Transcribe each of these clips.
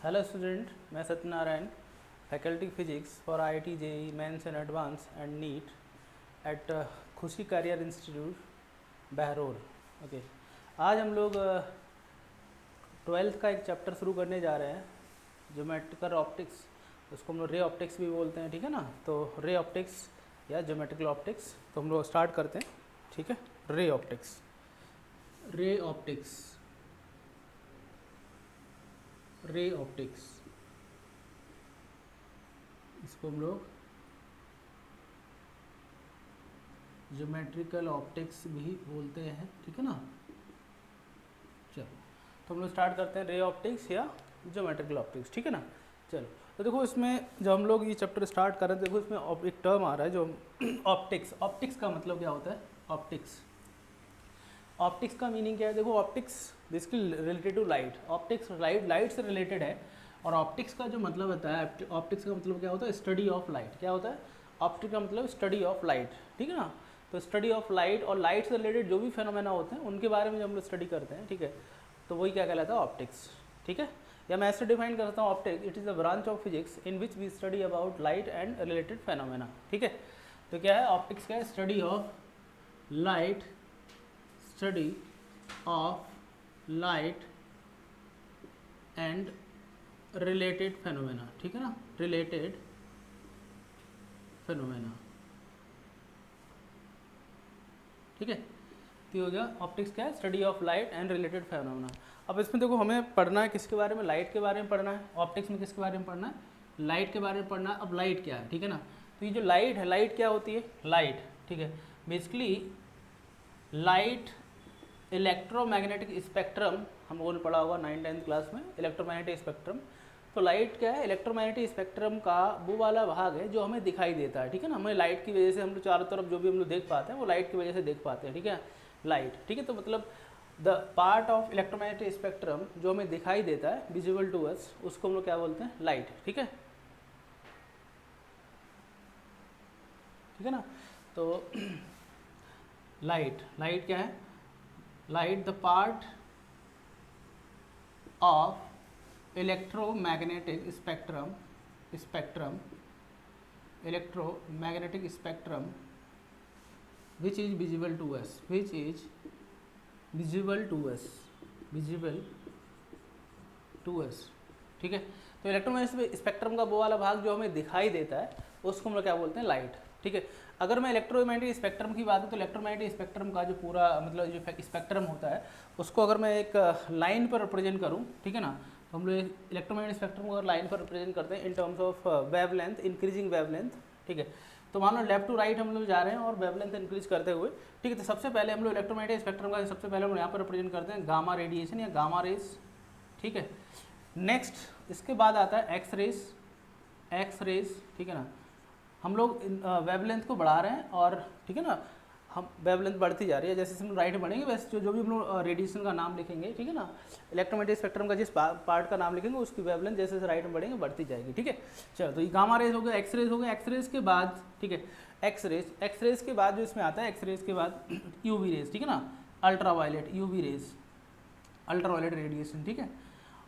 Hello student, मैं Satyanarayana, faculty physics for IIT JEE mains and advance and NEET at Khushi career institute Behror. Okay, आज हम लोग 12th का एक चैप्टर शुरू करने जा रहे हैं, ज्योमेट्रिकल ऑप्टिक्स। उसको हम लोग रे ऑप्टिक्स भी बोलते हैं, ठीक है ना। तो रे ऑप्टिक्स या ज्योमेट्रिकल ऑप्टिक्स, तो हम लोग स्टार्ट करते हैं, ठीक है। Ray optics, ray optics, ray optics, इसको हम लोग ज्योमेट्रिकल ऑप्टिक्स भी बोलते हैं, ठीक है ना। चलो, तो हम लोग स्टार्ट करते हैं रे ऑप्टिक्स या ज्योमेट्रिकल ऑप्टिक्स, ठीक है ना। चलो, तो देखो इसमें जब हम लोग ये चैप्टर स्टार्ट कर रहे हैं, देखो इसमें एक टर्म आ रहा है जो ऑप्टिक्स। ऑप्टिक्स का मतलब क्या होता है? ऑप्टिक्स, ऑप्टिक्स का मीनिंग क्या है? देखो, optics basically related to light. Optics light से रिलेटेड है। और ऑप्टिक्स का जो मतलब होता है, ऑप्टिक्स का मतलब क्या होता है? Study of light. क्या होता है? ऑप्टिक्स का मतलब स्टडी ऑफ लाइट, ठीक है ना। तो स्टडी ऑफ लाइट और लाइट से रिलेटेड जो भी फेनोमेना होते हैं उनके बारे में जब हम लोग स्टडी करते हैं, ठीक है, तो वही क्या कहलाता है? ऑप्टिक्स, ठीक है। या मैं ऐसे डिफाइन करता हूँ, optics it is a branch of physics in which we study about light and related phenomena, ठीक है। तो क्या है ऑप्टिक्स? क्या है? Study of light, study of light and related phenomena, ठीक है ना, रिलेटेड फेनोमेना, ठीक है। तो ये हो गया ऑप्टिक्स। क्या है? Study of light and related phenomena. अब इसमें देखो हमें पढ़ना है किसके बारे में? लाइट के बारे में पढ़ना है। ऑप्टिक्स में किसके बारे में पढ़ना है? लाइट के बारे में पढ़ना है। अब लाइट क्या है, ठीक है ना। तो ये जो लाइट है, लाइट क्या होती है? लाइट, ठीक है, बेसिकली लाइट इलेक्ट्रोमैग्नेटिक स्पेक्ट्रम, हम लोगों ने पढ़ा होगा 9th-10th क्लास में, इलेक्ट्रोमैग्नेटिक स्पेक्ट्रम। तो लाइट क्या है? इलेक्ट्रोमैग्नेटिक स्पेक्ट्रम का वो वाला भाग है जो हमें दिखाई देता है, ठीक है ना। हमें लाइट की वजह से, हम लोग चारों तरफ जो भी हम लोग देख पाते हैं वो लाइट की वजह से देख पाते हैं, ठीक है, लाइट, ठीक है। तो मतलब the part of electromagnetic spectrum जो हमें दिखाई देता है, विजिबल टू अस, उसको हम लोग क्या बोलते हैं? लाइट, ठीक है, ठीक है ना। तो लाइट, लाइट क्या है? Light the part of electromagnetic spectrum electromagnetic spectrum which is visible to us, which is visible to us, visible to us, ठीक है। तो इलेक्ट्रोमैग्नेटिक स्पेक्ट्रम का वो वाला भाग जो हमें दिखाई देता है उसको हम लोग क्या बोलते हैं? लाइट, ठीक है। अगर मैं इलेक्ट्रोमैग्नेटिक स्पेक्ट्रम की बात करूँ तो इलेक्ट्रोमैग्नेटिक स्पेक्ट्रम का जो पूरा मतलब जो स्पेक्ट्रम होता है उसको अगर मैं एक लाइन पर रिप्रेजेंट करूँ, ठीक है ना, तो हम लोग इलेक्ट्रोमैग्नेटिक स्पेक्ट्रम को अगर लाइन पर रिप्रेजेंट करते हैं in terms of wavelength, increasing wavelength, ठीक है। तो मान लो लेफ्ट टू राइट हम लोग जा रहे हैं और वेवलेंथ इंक्रीज करते हुए, ठीक है। तो सबसे पहले हम लोग इलेक्ट्रोमैग्नेटिक स्पेक्ट्रम का सबसे पहले हम लोग यहाँ पर रिप्रेजेंट करते हैं गामा रेडिएशन या गामा रेज, ठीक है। नेक्स्ट इसके बाद आता है एक्स रेज, एक्स रेज, ठीक है ना। हम लोग वेवलेंथ को बढ़ा रहे हैं और, ठीक है ना, हम वेवलेंथ बढ़ती जा रही है। जैसे हम राइट बढ़ेंगे वैसे जो भी हम लोग रेडिएशन का नाम लिखेंगे, ठीक है ना, इलेक्ट्रोमैग्नेटिक स्पेक्ट्रम का जिस पार्ट का नाम लिखेंगे उसकी वेवलेंथ जैसे जैसे राइट में बढ़ेंगे बढ़ती जाएगी, ठीक है। चलो, तो ये गामा रेज हो गया, एक्स रेज हो गया। एक्स रेज के बाद, ठीक है, एक्स रेज के बाद जो इसमें आता है, एक्स रेज के बाद यूवी रेज, ठीक है ना, ultraviolet, UV rays, ultraviolet radiation, ठीक है।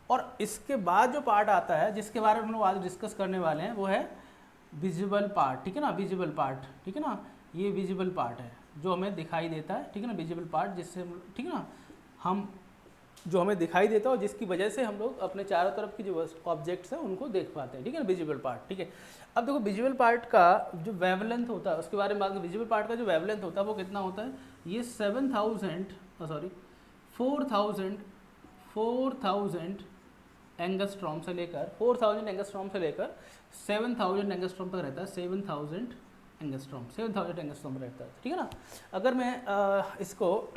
और इसके बाद जो पार्ट आता है जिसके बारे में हम लोग आज डिस्कस करने वाले हैं वो है विजिबल पार्ट, ठीक है ना, विजिबल पार्ट, ठीक है ना। ये विजिबल पार्ट है जो हमें दिखाई देता है, ठीक है ना, विजिबल पार्ट जिससे हम, ठीक है ना, हम जो हमें दिखाई देता है और जिसकी वजह से हम लोग अपने चारों तरफ की जो ऑब्जेक्ट्स हैं उनको देख पाते हैं, ठीक है ना, विजिबल पार्ट, ठीक है। अब देखो विजिबल पार्ट का जो वेवलेंथ होता है उसके बारे में बात करें। विजिबल पार्ट का जो वेवलेंथ होता है वो कितना होता है? ये 4000 एंगस्ट्रॉम से लेकर 4000 एंगस्ट्रॉम से लेकर 7000 एंगस्ट्रॉम तक रहता है। 7000 एंगस्ट्रॉम रहता है, ठीक है ना। अगर मैं इसको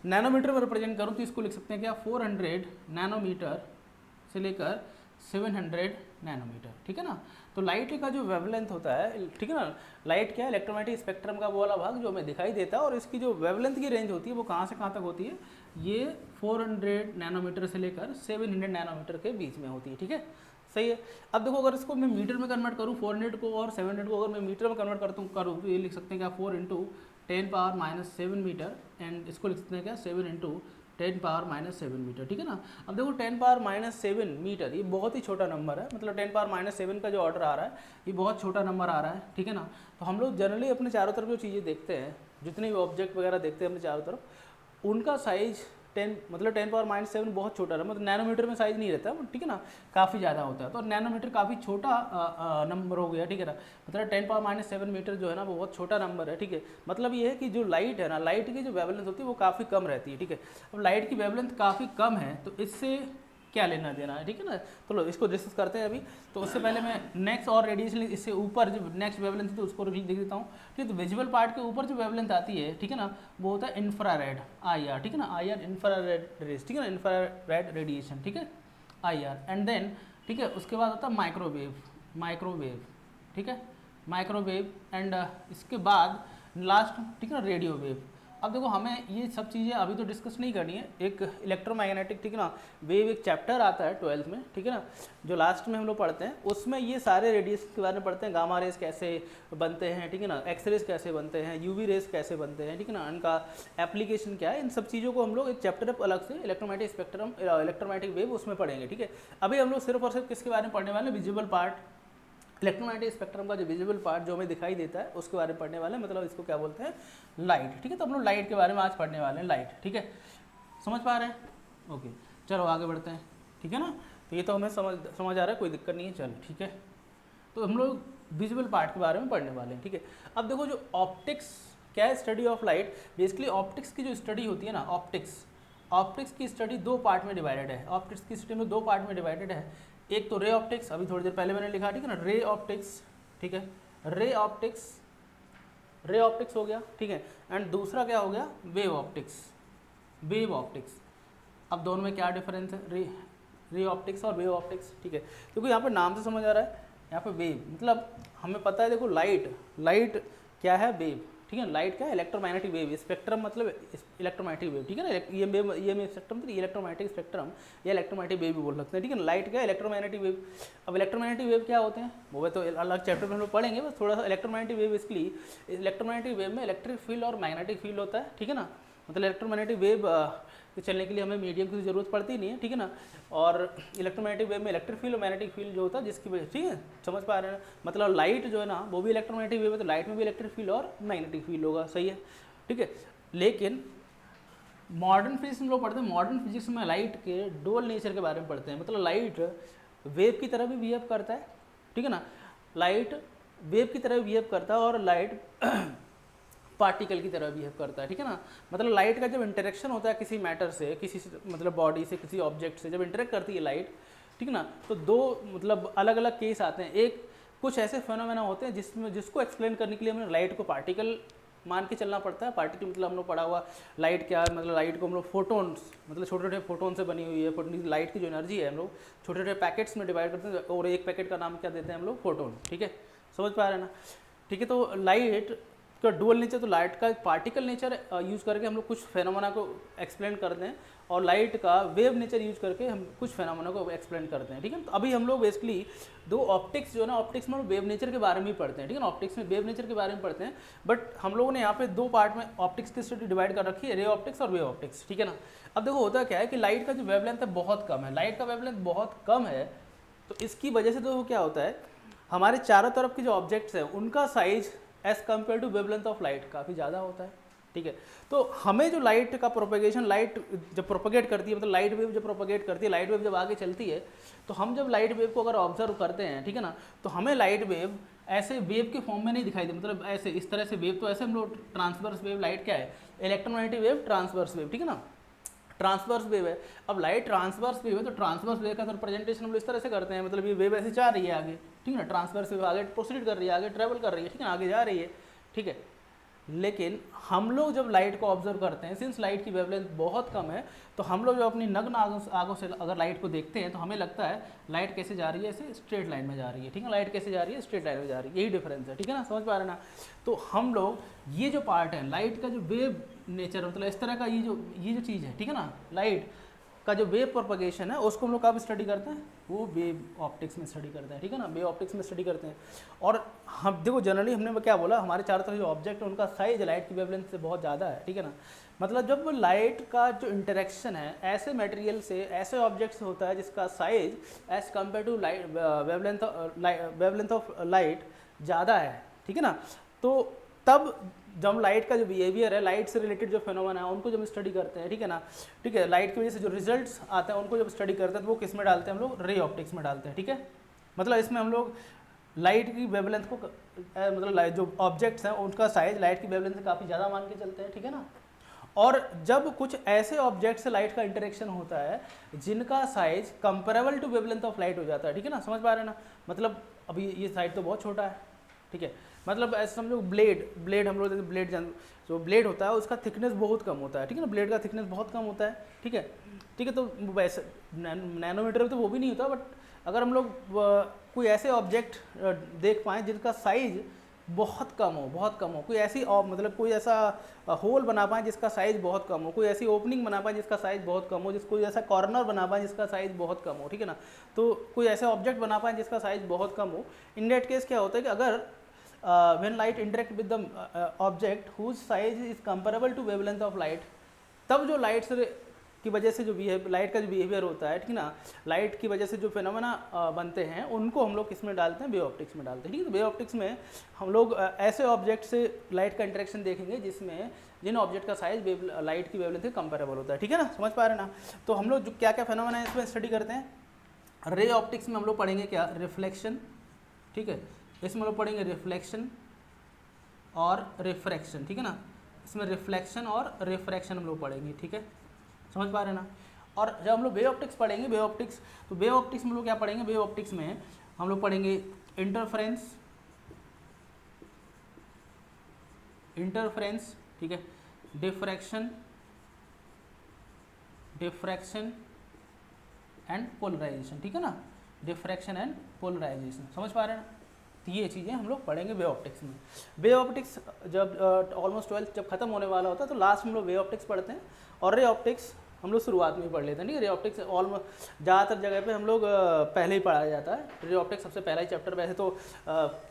नैनोमीटर में रिप्रेजेंट करूँ तो इसको लिख सकते हैं क्या? 400 नैनोमीटर से लेकर 700 नैनोमीटर, ठीक है ना। तो लाइट का जो वेवलेंथ होता है, ठीक है ना, लाइट क्या है? इलेक्ट्रोमैग्नेटिक स्पेक्ट्रम का वो वाला भाग जो हमें दिखाई देता है और इसकी जो वेवलेंथ की रेंज होती है वो कहाँ से कहाँ तक होती है? ये 400 नैनोमीटर से लेकर 700 नैनोमीटर के बीच में होती है, ठीक है, सही है। अब देखो अगर इसको मैं मीटर में कन्वर्ट करूँ, 400 को और 700 को अगर मैं मीटर में कन्वर्ट करूँ तो ये लिख सकते हैं क्या? 4 × 10⁻⁷ मीटर, एंड इसको लिख सकते हैं क्या? 7 × 10⁻⁷ मीटर, ठीक है ना। अब देखो 10⁻⁷ मीटर ये बहुत ही छोटा नंबर है, मतलब 10⁻⁷ का जो ऑर्डर आ रहा है ये बहुत छोटा नंबर आ रहा है, ठीक है ना। तो हम लोग जनरली अपने चारों तरफ जो चीज़ें देखते हैं, जितने भी ऑब्जेक्ट वगैरह देखते हैं अपने चारों तरफ, उनका साइज 10⁻⁷ बहुत छोटा है, मतलब नैनोमीटर में साइज नहीं रहता, ठीक है ना, काफ़ी ज़्यादा होता है। तो नैनोमीटर काफ़ी छोटा नंबर हो गया, ठीक है ना। मतलब 10⁻⁷ मीटर जो है ना वो बहुत छोटा नंबर है, ठीक है। मतलब ये है कि जो लाइट है ना, लाइट की जो वेवलेंथ होती है वो काफ़ी कम रहती है, ठीक है। अब लाइट की वेवलेंथ काफ़ी कम है तो इससे क्या लेना देना है, ठीक है ना। चलो इसको डिस्कस करते हैं अभी। तो उससे पहले मैं नेक्स्ट और रेडिएशन इससे ऊपर जो नेक्स्ट वेवलेंथ है तो उसको लिख देता हूँ, ठीक है। तो विजुअल पार्ट के ऊपर जो वेवलेंथ आती है, ठीक है ना, वो होता है इंफ्रारेड, IR, ठीक है ना, IR इंफ्रारेड रेज, ठीक है ना, इंफ्रारेड रेडिएशन, ठीक है, IR। एंड देन ठीक है उसके बाद होता है माइक्रोवेव, ठीक है, माइक्रोवेव। एंड इसके बाद लास्ट, ठीक है ना, रेडियो वेव। अब देखो हमें ये सब चीज़ें अभी तो डिस्कस नहीं करनी है। एक इलेक्ट्रोमैग्नेटिक, ठीक है ना, वेव एक चैप्टर आता है 12th में, ठीक है ना, जो लास्ट में हम लोग पढ़ते हैं, उसमें ये सारे रेडिएशन के बारे में पढ़ते हैं। गामा रेस कैसे बनते हैं, ठीक है ना, एक्स रेस कैसे बनते हैं, यूवी रेस कैसे बनते हैं, ठीक है ना, इनका एप्लीकेशन क्या है, इन सब चीज़ों को हम लोग एक चैप्टर अलग से इलेक्ट्रोमैग्नेटिक स्पेक्ट्रम, इलेक्ट्रोमैग्नेटिक वेव उसमें पढ़ेंगे, ठीक है। अभी हम लोग सिर्फ और सिर्फ किसके बारे में पढ़ने वाले हैं, विजिबल पार्ट, इलेक्ट्रोमैग्नेटिक स्पेक्ट्रम का जो विजिबल पार्ट जो हमें दिखाई देता है उसके बारे में पढ़ने वाले हैं, मतलब इसको क्या बोलते हैं, लाइट, ठीक है। तो हम लोग लाइट के बारे में आज पढ़ने वाले हैं, लाइट, ठीक है, समझ पा रहे हैं, ओके। चलो आगे बढ़ते हैं, ठीक है ना। तो ये तो हमें समझ आ रहा है, कोई दिक्कत नहीं है, चलो ठीक है। तो हम लोग विजुअल पार्ट के बारे में पढ़ने वाले हैं, ठीक है। अब देखो जो ऑप्टिक्स क्या है, study of light, basically optics की जो स्टडी होती है ना, ऑप्टिक्स की स्टडी दो पार्ट में डिवाइडेड है। ऑप्टिक्स की स्टडी में दो पार्ट में डिवाइडेड है। एक तो रे ऑप्टिक्स, अभी थोड़ी देर पहले मैंने लिखा, ठीक है ना, रे ऑप्टिक्स, ठीक है, रे ऑप्टिक्स हो गया, ठीक है। एंड दूसरा क्या हो गया, वेव ऑप्टिक्स। अब दोनों में क्या डिफरेंस है, रे ऑप्टिक्स और वेव ऑप्टिक्स, ठीक है। क्योंकि यहाँ पे नाम से समझ आ रहा है, यहाँ पे वेव मतलब हमें पता है, देखो लाइट क्या है, वेव, ठीक है। लाइट क्या है, इलेक्ट्रोमैग्नेटिक वेव, स्पेक्ट्रम मतलब इलेक्ट्रोमैग्नेटिक वेव, ठीक है ना। ये स्पेक्ट्रम मतलब इलेक्ट्रोमैग्नेटिक स्पेक्ट्रम या इलेक्ट्रोमैग्नेटिक वेव भी बोल सकते हैं, ठीक है। लाइट क्या है, इलेक्ट्रोमैग्नेटिक वेव। अब इलेक्ट्रोमैग्नेटिक वेव क्या होते हैं वो तो अलग चैप्टर में हम लोग पढ़ेंगे, बस थोड़ा सा इलेक्ट्रोमैग्नेटिक वेव, इसलिए इलेक्ट्रोमैग्नेटिक वेव में इलेक्ट्रिक फील्ड और मैग्नेटिक फील्ड होता है, ठीक है ना। मतलब इलेक्ट्रोमैग्नेटिक वेव चलने के लिए हमें मीडियम की ज़रूरत पड़ती नहीं है, ठीक है ना। और इलेक्ट्रोमैग्नेटिक वेव में इलेक्ट्रिक फील्ड और मैग्नेटिक फील्ड जो होता है जिसकी वजह, ठीक है, समझ पा रहे हैं। मतलब लाइट जो है ना वो भी इलेक्ट्रोमैग्नेटिक वेव है, तो लाइट में भी इलेक्ट्रिक फील्ड और मैग्नेटिक फील्ड होगा, सही है, ठीक है। लेकिन मॉडर्न फिजिक्स में लोग पढ़ते हैं, मॉडर्न फिजिक्स में लाइट के डुअल नेचर के बारे में पढ़ते हैं। मतलब लाइट वेव की तरह भी बिहेव करता है, ठीक है ना, लाइट वेव की तरह बिहेव करता है और लाइट पार्टिकल की तरह बिहेव करता है, ठीक है ना। मतलब लाइट का जब इंटरेक्शन होता है किसी मैटर से, किसी मतलब बॉडी से, किसी ऑब्जेक्ट से जब इंटरेक्ट करती है लाइट, ठीक है ना, तो दो मतलब अलग अलग केस आते हैं। एक कुछ ऐसे फिनोमेना होते हैं जिसको एक्सप्लेन करने के लिए हमें लाइट को पार्टिकल मान के चलना पड़ता है। पार्टिकल मतलब हम लोग पढ़ा हुआ लाइट क्या है, मतलब लाइट को हम लोग फोटोन्स, मतलब छोटे छोटे फोटोन से बनी हुई है। लाइट की जो एनर्जी है हम लोग छोटे छोटे पैकेट्स में डिवाइड करते हैं और एक पैकेट का नाम क्या देते हैं हम लोग, फोटोन, ठीक है, समझ पा रहे हैं ना, ठीक है। तो लाइट का डुअल नेचर, तो लाइट का पार्टिकल नेचर यूज़ करके हम लोग कुछ फेनोमेना को एक्सप्लेन करते हैं और लाइट का वेव नेचर यूज़ करके हम कुछ फेनोमेना को एक्सप्लेन करते हैं, ठीक है। तो अभी हम लोग बेसिकली दो ऑप्टिक्स जो है ना, ऑप्टिक्स में वेव नेचर के बारे में ही पढ़ते हैं, ठीक है ना, ऑप्टिक्स में वेव नेचर के बारे में पढ़ते हैं। बट हम लोगों ने यहाँ पे दो पार्ट में ऑप्टिक्स की स्टडी डिवाइड कर रखी है, रे ऑप्टिक्स और वेव ऑप्टिक्स, ठीक है ना। अब देखो होता क्या है कि लाइट का जो वेवलेंथ है बहुत कम है, लाइट का वेवलेंथ बहुत कम है, तो इसकी वजह से तो क्या होता है, हमारे चारों तरफ के जो ऑब्जेक्ट्स हैं उनका size as compared to wavelength of light काफ़ी ज़्यादा होता है, ठीक है। तो हमें जो लाइट का प्रोपगेशन, लाइट जब प्रोपगेट करती है, मतलब लाइट वेव जब प्रोपगेट करती है, लाइट वेव जब आगे चलती है, तो हम जब लाइट वेव को अगर ऑब्जर्व करते हैं, ठीक है ना, तो हमें लाइट वेव ऐसे वेव के फॉर्म में नहीं दिखाई दे, मतलब ऐसे इस तरह से वेव, तो ऐसे हम लोग ट्रांसवर्स वेव, लाइट क्या है, इलेक्ट्रोमैग्नेटिक वेव, ट्रांसवर्स वेव, ठीक है ना, ट्रांसवर्स वेव है। अब लाइट ट्रांसवर्स वेव है, तो ट्रांसवर्स वेव का तो रिप्रेजेंटेशन हम लोग इस तरह से करते हैं, मतलब ये वेव ऐसे जा रही है आगे, ठीक है ना, ट्रांसवर्स वेव आगे प्रोसीड कर रही है, आगे ट्रेवल कर रही है, ठीक है ना, आगे जा रही है, ठीक है। लेकिन हम लोग जब लाइट को ऑब्जर्व करते हैं, सिंस लाइट की वेवलेंथ बहुत कम है, तो हम लोग जो अपनी नग्न आंखों से अगर लाइट को देखते हैं तो हमें लगता है लाइट कैसे जा रही है, ऐसे स्ट्रेट लाइन में जा रही है, ठीक है, लाइट कैसे जा रही है, स्ट्रेट लाइन में जा रही है, यही डिफरेंस है, ठीक है ना, समझ पा रहे हैं ना। तो हम लोग ये जो पार्ट है लाइट का, जो वेव नेचर, मतलब इस तरह का ये जो चीज़ है, ठीक है ना, लाइट का जो वेव प्रोपगेशन है उसको हम लोग कब स्टडी करते हैं, वो वेव ऑप्टिक्स में स्टडी करते हैं, ठीक है ना, वेव ऑप्टिक्स में स्टडी करते हैं। और हम देखो जनरली हमने क्या बोला, हमारे चारों तरफ जो ऑब्जेक्ट है उनका साइज लाइट की वेवलेंथ से बहुत ज़्यादा है, ठीक है ना। मतलब जब लाइट का जो इंटरेक्शन है ऐसे मटेरियल से, ऐसे ऑब्जेक्ट से होता है जिसका size as compared to light wavelength of light ज़्यादा है, ठीक है ना, तो तब जब लाइट का जो बिहेवियर है, लाइट से रिलेटेड जो फिनोमेना है उनको जब स्टडी करते हैं, ठीक है ना, ठीक है, लाइट की वजह से जो रिजल्ट्स आते हैं उनको जब स्टडी करते हैं तो वो किस में डालते हैं हम लोग, रे ऑप्टिक्स में डालते हैं, ठीक है। मतलब इसमें हम लोग लाइट की वेवलेंथ को मतलब जो ऑब्जेक्ट्स हैं उनका साइज लाइट की वेवलेंथ से काफ़ी ज़्यादा मान के चलते हैं, ठीक है ना। और जब कुछ ऐसे ऑब्जेक्ट से लाइट का इंटरेक्शन होता है जिनका size comparable to wavelength of light हो जाता है, ठीक है ना, समझ पा रहे हैं ना। मतलब अभी ये साइड तो बहुत छोटा है, ठीक है, मतलब ऐसे समझो ब्लेड हम लोग ब्लेड जो ब्लेड होता है उसका थिकनेस बहुत कम होता है, ठीक है ना, ब्लेड का थिकनेस बहुत कम होता है, ठीक है, ठीक है, तो वैसे नैनोमीटर तो वो भी नहीं होता, बट अगर हम लोग कोई ऐसे ऑब्जेक्ट देख पाएँ जिनका साइज बहुत कम हो, कोई ऐसी मतलब कोई ऐसा होल बना पाएँ जिसका साइज़ बहुत कम हो, कोई ऐसी ओपनिंग बना पाएँ जिसका साइज़ बहुत कम हो, कोई ऐसा कॉर्नर बना पाएँ जिसका साइज़ बहुत कम हो, ठीक है ना, तो कोई ऐसे ऑब्जेक्ट बना पाएँ जिसका साइज़ बहुत कम हो। इन डेट केस क्या होता है कि अगर when light interact with the object whose size is comparable to wavelength of light, तब जो लाइट से की वजह से जो लाइट का जो बिहेवियर होता है, ठीक है ना, लाइट की वजह से जो फिनोमेना बनते हैं उनको हम लोग किस में डालते हैं, वेव ऑप्टिक्स में डालते हैं, ठीक है। तो वेव ऑप्टिक्स में हम लोग ऐसे ऑब्जेक्ट से लाइट का इंटरेक्शन देखेंगे जिसमें जिन ऑब्जेक्ट का साइज लाइट की वेवलेंथ से कंपेरेबल होता है, ठीक है ना, समझ पा रहे हैं ना। तो हम लोग जो क्या क्या फिनोमेना है इसमें स्टडी करते हैं। रे ऑप्टिक्स में हम लोग पढ़ेंगे क्या, रिफ्लेक्शन, ठीक है, इसमें हम लोग पढ़ेंगे रिफ्लेक्शन और रिफ्रैक्शन, ठीक है ना, इसमें रिफ्लेक्शन और रिफ्रैक्शन हम लोग पढ़ेंगे, ठीक है, समझ पा रहे हैं ना। और जब हम लोग वेव ऑप्टिक्स पढ़ेंगे, वेव ऑप्टिक्स, तो वेव ऑप्टिक्स में हम लोग क्या पढ़ेंगे, वेव ऑप्टिक्स में हम लोग पढ़ेंगे इंटरफेरेंस, ठीक है, डिफ्रैक्शन एंड पोलराइजेशन, ठीक है ना, डिफ्रैक्शन एंड पोलराइजेशन, समझ पा रहे हैं ना। तो ये चीज़ें हम लोग पढ़ेंगे वेव ऑप्टिक्स में। वेव ऑप्टिक्स जब ऑलमोस्ट 12th जब खत्म होने वाला होता है तो लास्ट में हम लोग वेव ऑप्टिक्स पढ़ते हैं, और रे ऑप्टिक्स हम लोग शुरुआत में ही पढ़ लेते हैं, ठीक है। रे ऑप्टिक्स ऑलमोस्ट ज़्यादातर जगह पे हम लोग पहले ही पढ़ाया जाता है। रे ऑप्टिक्स सबसे पहला ही चैप्टर, वैसे तो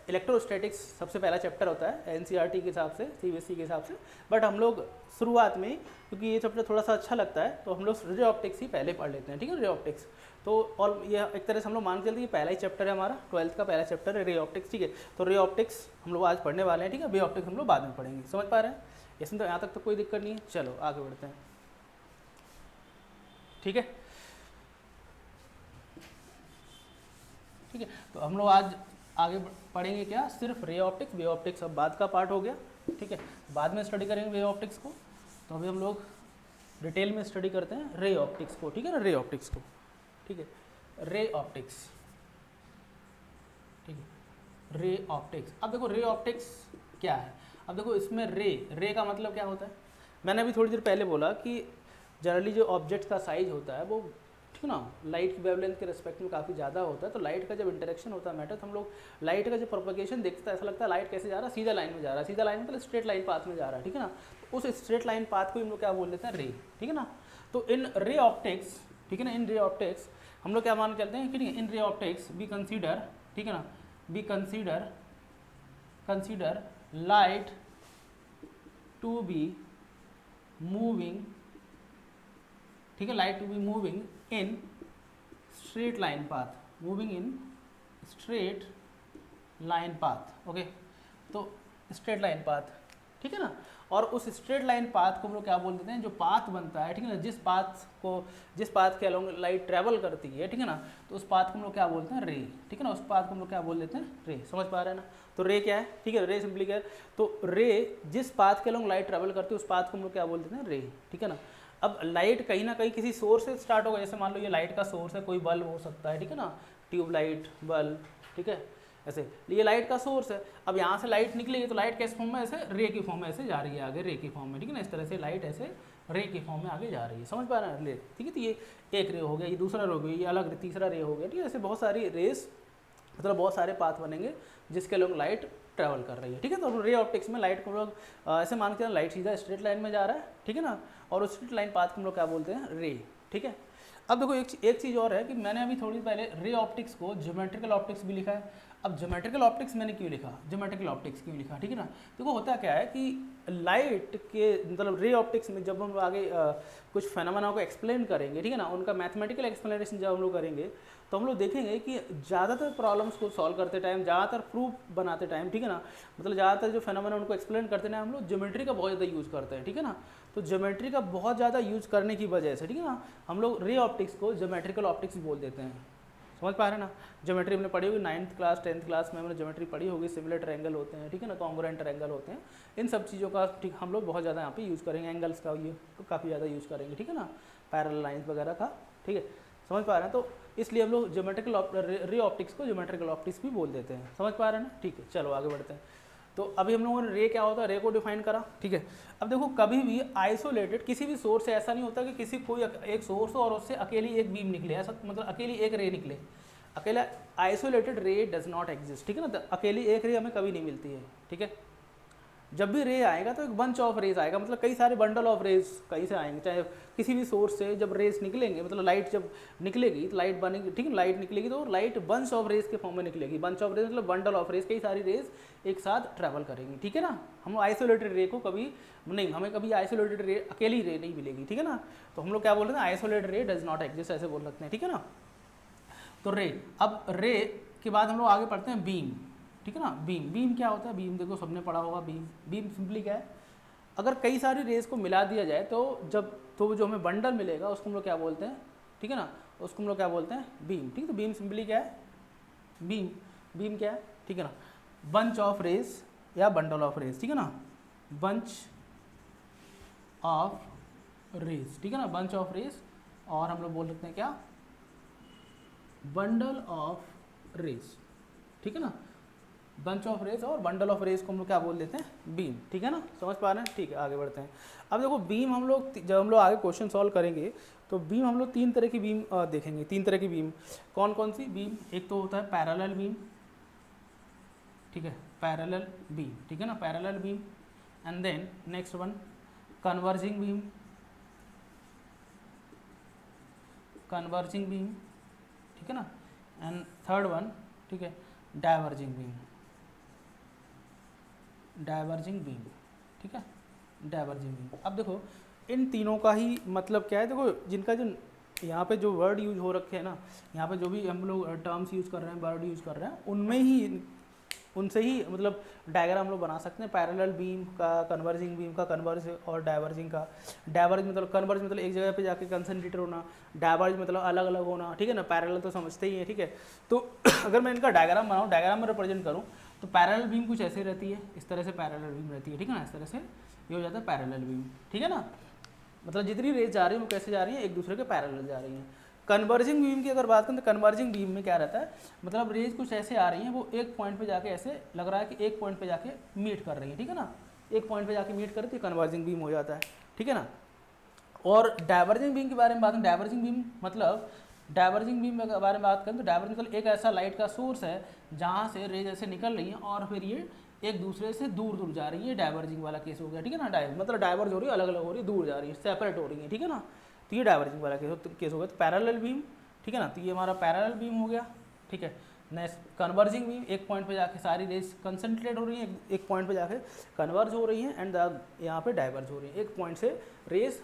इलेक्ट्रोस्टैटिक्स सबसे पहला चैप्टर होता है एनसीईआरटी के हिसाब से, सीबीएसई के हिसाब से, बट हम लोग शुरुआत में, क्योंकि ये चैप्टर थोड़ा सा अच्छा लगता है, तो हम लोग रे ऑप्टिक्स ही पहले पढ़ लेते हैं, ठीक है, रे ऑप्टिक्स। तो और ये एक तरह से हम लोग मान के चलते हैं पहला ही चैप्टर है हमारा, 12th का पहला चैप्टर है रे ऑप्टिक्स, ठीक है। तो रे ऑप्टिक्स हम लोग आज पढ़ने वाले हैं, ठीक है, वे ऑप्टिक्स हम लोग बाद में पढ़ेंगे, समझ पा रहे हैं। इसमें तो यहाँ तक तो कोई दिक्कत नहीं है। चलो आगे बढ़ते हैं, ठीक है, ठीक है। तो हम लोग आज आगे पढ़ेंगे क्या, सिर्फ रे ऑप्टिक्स, वे ऑप्टिक्स अब बाद का पार्ट हो गया, ठीक है, बाद में स्टडी करेंगे वे ऑप्टिक्स को। तो अभी हम लोग डिटेल में स्टडी करते हैं रे ऑप्टिक्स को, ठीक है ना, रे ऑप्टिक्स को, ठीक है, रे ऑप्टिक्स, ठीक है, रे ऑप्टिक्स। अब देखो रे ऑप्टिक्स क्या है। अब देखो इसमें रे का मतलब क्या होता है, मैंने अभी थोड़ी देर पहले बोला कि जनरली जो ऑब्जेक्ट का साइज होता है वो, ठीक है ना, लाइट की वेवलेंथ के रिस्पेक्ट में काफ़ी ज़्यादा होता है। तो लाइट का जब इंटरेक्शन होता है मैटर, तो हम लोग लाइट का जो प्रोपगेशन देखता है ऐसा लगता है लाइट कैसे जा रहा है, सीधा लाइन में जा रहा है, सीधा लाइन मतलब स्ट्रेट लाइन पाथ में जा रहा है, ठीक है ना। तो उस स्ट्रेट लाइन पाथ को हम लोग क्या बोल देते हैं, रे, ठीक है ना। तो इन रे ऑप्टिक्स, ठीक है ना, इन रे ऑप्टिक्स हम लोग क्या मान के चलते हैं कि इन रे ऑप्टिक्स वी कंसीडर, ठीक है ना, we consider light to be moving, ठीक है, light to be moving in straight line path, moving in straight line path, okay. तो स्ट्रेट लाइन पाथ, ठीक है ना, और उस स्ट्रेट लाइन पाथ को हम लोग क्या बोल देते हैं, जो पाथ बनता है, ठीक है ना, जिस पाथ के अलोंग लाइट ट्रेवल करती है, ठीक है ना, तो उस पाथ को हम लोग क्या बोलते हैं, रे, ठीक है ना, उस पाथ को हम लोग क्या बोल देते हैं, रे, समझ पा रहे हैं ना। तो रे क्या है, ठीक है, रे सिंपली क्या है, तो रे जिस पाथ के अलोंग लाइट ट्रेवल करती है उस पाथ को हम लोग क्या बोल देते हैं, रे, ठीक है ना। अब लाइट कहीं ना कहीं किसी सोर्स से स्टार्ट होगा, जैसे मान लो ये लाइट का सोर्स है, कोई बल्ब हो सकता है, ठीक है ना, ट्यूबलाइट, बल्ब, ठीक है, ऐसे ये लाइट का सोर्स है। अब यहाँ से लाइट निकलेगी तो लाइट किस फॉर्म में, ऐसे रे की फॉर्म में ऐसे जा रही है आगे, रे की फॉर्म में, ठीक है ना, इस तरह से लाइट ऐसे रे की फॉर्म में आगे जा रही है, समझ पा रहे हैं, ठीक है। तो ये एक रे हो गया, ये दूसरा रे हो गया, ये अलग तीसरा रे हो गया, ठीक है। ऐसे बहुत सारी रेस, मतलब बहुत सारे पाथ बनेंगे जिसके लोग लाइट ट्रैवल कर रही है, ठीक है। तो रे ऑप्टिक्स में लाइट को लोग ऐसे मान के लाइट सीधा स्ट्रेट लाइन में जा रहा है, ठीक है ना, और उस स्ट्रेट लाइन पाथ को हम लोग क्या बोलते हैं, रे, ठीक है। अब देखो एक चीज़ और है कि मैंने अभी थोड़ी पहले रे ऑप्टिक्स को ज्योमेट्रिकल ऑप्टिक्स भी लिखा है। अब ज्योमेट्रिकल ऑप्टिक्स मैंने क्यों लिखा, ज्योमेट्रिकल ऑप्टिक्स क्यों लिखा, ठीक है ना। देखो होता क्या है कि लाइट के मतलब रे ऑप्टिक्स में जब हम आगे कुछ फेनोमेना को एक्सप्लेन करेंगे, ठीक है ना, उनका मैथमेटिकल एक्सप्लेनेशन जब हम लोग करेंगे तो हम लोग देखेंगे कि ज़्यादातर प्रॉब्लम्स को सॉल्व करते टाइम, ज़्यादातर प्रूफ बनाते टाइम, ठीक है ना, मतलब ज़्यादातर जो फेनोमेना उनको एक्सप्लेन करते टाइम हम लोग ज्योमेट्री का बहुत ज़्यादा यूज़ करते हैं, ठीक है ना। तो ज्योमेट्री का बहुत ज़्यादा यूज़ करने की वजह से, ठीक है ना, हम लोग रे ऑप्टिक्स को ज्योमेट्रिकल ऑप्टिक्स बोल देते हैं। समझ पा रहे हैं ना। ज्योमेट्री हमने पढ़ी होगी 9th क्लास 10th क्लास में हमने ज्योमेट्री पढ़ी होगी, सिमिलर ट्रायंगल होते हैं, ठीक है ना, कॉन्ग्रुएंट ट्रायंगल होते हैं, इन सब चीज़ों का ठीक हम लोग बहुत ज़्यादा यहाँ पे यूज़ करेंगे, एंगल्स का ये काफ़ी ज़्यादा यूज़ करेंगे, ठीक है ना, पैरेलल लाइंस वगैरह का, ठीक है, समझ पा रहे हैं। तो इसलिए हम लोग ज्योमेट्रिकल रे ऑप्टिक्स को ज्योमेट्रिकल ऑप्टिक्स भी बोल देते हैं, समझ पा रहे हैं ना, ठीक है। चलो आगे बढ़ते हैं। तो अभी हम लोगों ने रे क्या होता है, रे को डिफाइन करा, ठीक है। अब देखो कभी भी आइसोलेटेड किसी भी सोर्स से ऐसा नहीं होता कि किसी कोई एक सोर्स हो और उससे अकेली एक बीम निकले, ऐसा मतलब अकेली एक रे निकले, अकेला आइसोलेटेड रे डज नॉट एग्जिस्ट, ठीक है ना, अकेली एक रे हमें कभी नहीं मिलती है, ठीक है। जब भी रे आएगा तो एक बंच ऑफ रेज आएगा, मतलब कई सारे बंडल ऑफ रेज कहीं से आएंगे, चाहे किसी भी सोर्स से जब रेज निकलेंगे, मतलब लाइट जब निकलेगी तो लाइट बनेगी, ठीक है, लाइट निकलेगी तो लाइट बंच ऑफ रेज के फॉर्म में निकलेगी, बंच ऑफ रेज मतलब बंडल ऑफ रेज, कई सारी रेज एक साथ ट्रैवल करेंगी, ठीक है ना। हम आइसोलेटेड रे को कभी नहीं, हमें कभी आइसोलेटेड रे अकेली रे नहीं मिलेगी, ठीक है ना। तो हम लोग क्या बोल रहे हैं, आइसोलेटेड रे डज नॉट एग्जिस्ट ऐसे बोल सकते हैं, ठीक है ना। तो रे, अब रे के बाद हम लोग आगे पढ़ते हैं बीम, ठीक है ना। बीम, बीम क्या होता है, बीम देखो सबने पढ़ा होगा, बीम, बीम सिंपली क्या है, अगर कई सारी रेज को मिला दिया जाए तो जो हमें बंडल मिलेगा उसको हम लोग क्या बोलते हैं, ठीक है ना, उसको हम लोग क्या बोलते हैं, बीम, ठीक है। तो बीम सिंपली क्या है, बीम, बीम क्या है, ठीक है ना, बंच ऑफ रेज या बंडल ऑफ रेज, ठीक है ना, बंच ऑफ रेज, ठीक है ना, बंच ऑफ रेज, और हम लोग बोल सकते हैं क्या, बंडल ऑफ रेज, ठीक है ना, बंच ऑफ रेज और बंडल ऑफ रेज को हम लोग क्या बोल देते हैं, बीम, ठीक है ना, समझ पा रहे हैं, ठीक है। आगे बढ़ते हैं। अब देखो बीम हम लोग जब हम लोग आगे क्वेश्चन सॉल्व करेंगे तो बीम हम लोग तीन तरह की बीम देखेंगे, तीन तरह की बीम, कौन कौन सी बीम, एक तो होता है पैरेलल बीम, ठीक है, पैरेलल बीम, ठीक है ना, parallel beam, and then next one converging beam, converging beam, ठीक है ना, एंड थर्ड वन, ठीक है, डाइवर्जिंग बीम, डाइवर्जिंग बीम, ठीक है, डाइवर्जिंग बीम। अब देखो इन तीनों का ही मतलब क्या है, देखो जिनका जो यहाँ पे जो वर्ड यूज हो रखे हैं ना, यहाँ पे जो भी हम लोग टर्म्स यूज़ कर रहे हैं, वर्ड यूज़ कर रहे हैं, उनमें ही उनसे ही मतलब डायग्राम हम लोग बना सकते हैं, पैरेलल बीम का, कन्वर्जिंग बीम का, कन्वर्ज और डाइवर्जिंग का। डाइवर्ज मतलब, कन्वर्ज मतलब एक जगह पे जाके कंसंट्रेटेड होना, डाइवर्ज मतलब अलग अलग होना, ठीक है ना, पैरेलल तो समझते ही हैं, ठीक है। तो अगर मैं इनका डायग्राम बनाऊँ, डायग्राम में रिप्रेजेंट करूँ तो पैरेलल बीम कुछ ऐसे रहती है, इस तरह से पैरेलल बीम रहती है, ठीक है ना, इस तरह से ये हो जाता है पैरेलल बीम, ठीक है ना, मतलब जितनी रेज जा रही है वो कैसे जा रही है, एक दूसरे के पैरेलल जा रही हैं। कन्वर्जिंग बीम की अगर बात करें तो कन्वर्जिंग बीम में क्या रहता है, मतलब रेज कुछ ऐसे आ रही हैं, वो एक पॉइंट पे जाके ऐसे लग रहा है कि एक पॉइंट पे जाके मीट कर रही है, ठीक है ना, एक पॉइंट पे जाके मीट करती है, कन्वर्जिंग बीम हो जाता है, ठीक है ना। और डाइवर्जिंग बीम के बारे में बात करें, डाइवर्जिंग बीम मतलब, डाइवर्जिंग बीम के बारे में बात करें तो डाइवर्जिंग मतलब एक ऐसा लाइट का सोर्स है जहाँ से रेज ऐसे निकल रही हैं और फिर ये एक दूसरे से दूर दूर जा रही है, डाइवर्जिंग वाला केस हो गया, ठीक है ना। मतलब डाइवर्ज हो रही है, अलग अलग हो रही है, दूर जा रही है, सेपरेट हो रही है, ठीक है ना। तो ये डाइवर्जिंग वाला केस हो गया। तो पैरेलल बीम, ठीक है ना, तो ये हमारा पैरेलल बीम हो गया, ठीक है। नेक्स्ट कन्वर्जिंग बीम, एक पॉइंट पे जाके सारी रेज कंसंट्रेट हो रही हैं, एक पॉइंट पे जाके कन्वर्ज हो रही हैं, एंड यहाँ पे डाइवर्ज हो रही हैं, एक पॉइंट से रेज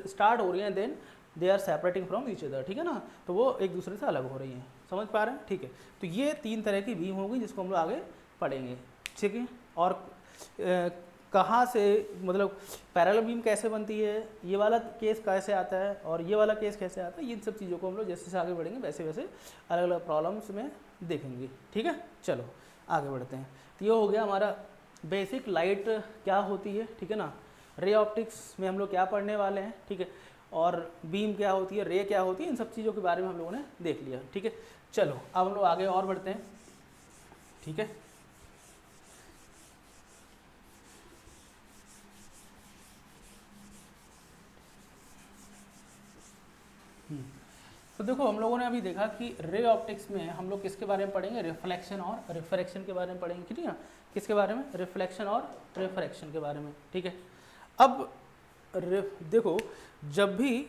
स्टार्ट हो रही हैं, then they are separating from each other, ठीक है ना, तो वो एक दूसरे से अलग हो रही हैं, समझ पा रहे हैं, ठीक है। तो ये तीन तरह की बीम होगी जिसको हम लोग आगे पढ़ेंगे, ठीक है। और कहाँ से मतलब पैरेलल बीम कैसे बनती है, ये वाला केस कैसे आता है और ये वाला केस कैसे आता है, ये सब चीज़ों को हम लोग जैसे जैसे आगे बढ़ेंगे वैसे वैसे अलग अलग प्रॉब्लम्स में देखेंगे, ठीक है। चलो आगे बढ़ते हैं। तो ये हो गया हमारा बेसिक लाइट क्या होती है, ठीक है ना, रे ऑप्टिक्स में हम लोग क्या पढ़ने वाले हैं, ठीक है, और बीम क्या होती है, रे क्या होती है, इन सब चीज़ों के बारे में हम लोगों ने देख लिया, ठीक है। चलो अब हम लोग आगे और बढ़ते हैं, ठीक है। तो देखो हम लोगों ने अभी देखा कि रे ऑप्टिक्स में हम लोग किसके बारे में पढ़ेंगे, रिफ्लेक्शन और रिफ्रैक्शन के बारे में पढ़ेंगे, ठीक है ना, किसके बारे में, रिफ्लेक्शन और रिफ्रैक्शन के बारे में, ठीक है। अब देखो जब भी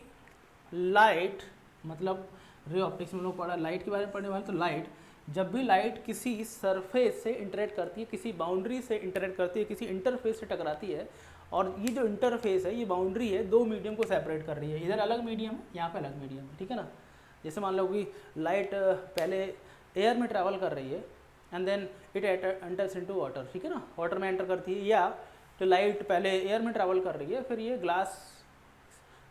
लाइट मतलब रे ऑप्टिक्स में हम लोग पढ़ा लाइट के बारे में पढ़ने वाले, तो लाइट जब भी लाइट किसी सरफेस से इंटरेक्ट करती है, किसी बाउंड्री से इंटरेक्ट करती है, किसी इंटरफेस से टकराती है, और ये जो इंटरफेस है, ये बाउंड्री है, दो मीडियम को सेपरेट कर रही है, इधर अलग मीडियम है, यहाँ पे अलग मीडियम है, ठीक है ना। जैसे मान लो कि लाइट पहले एयर में ट्रैवल कर रही है and then it enters into water, ठीक है ना, वाटर में एंटर करती है, या तो लाइट पहले एयर में ट्रैवल कर रही है, फिर ये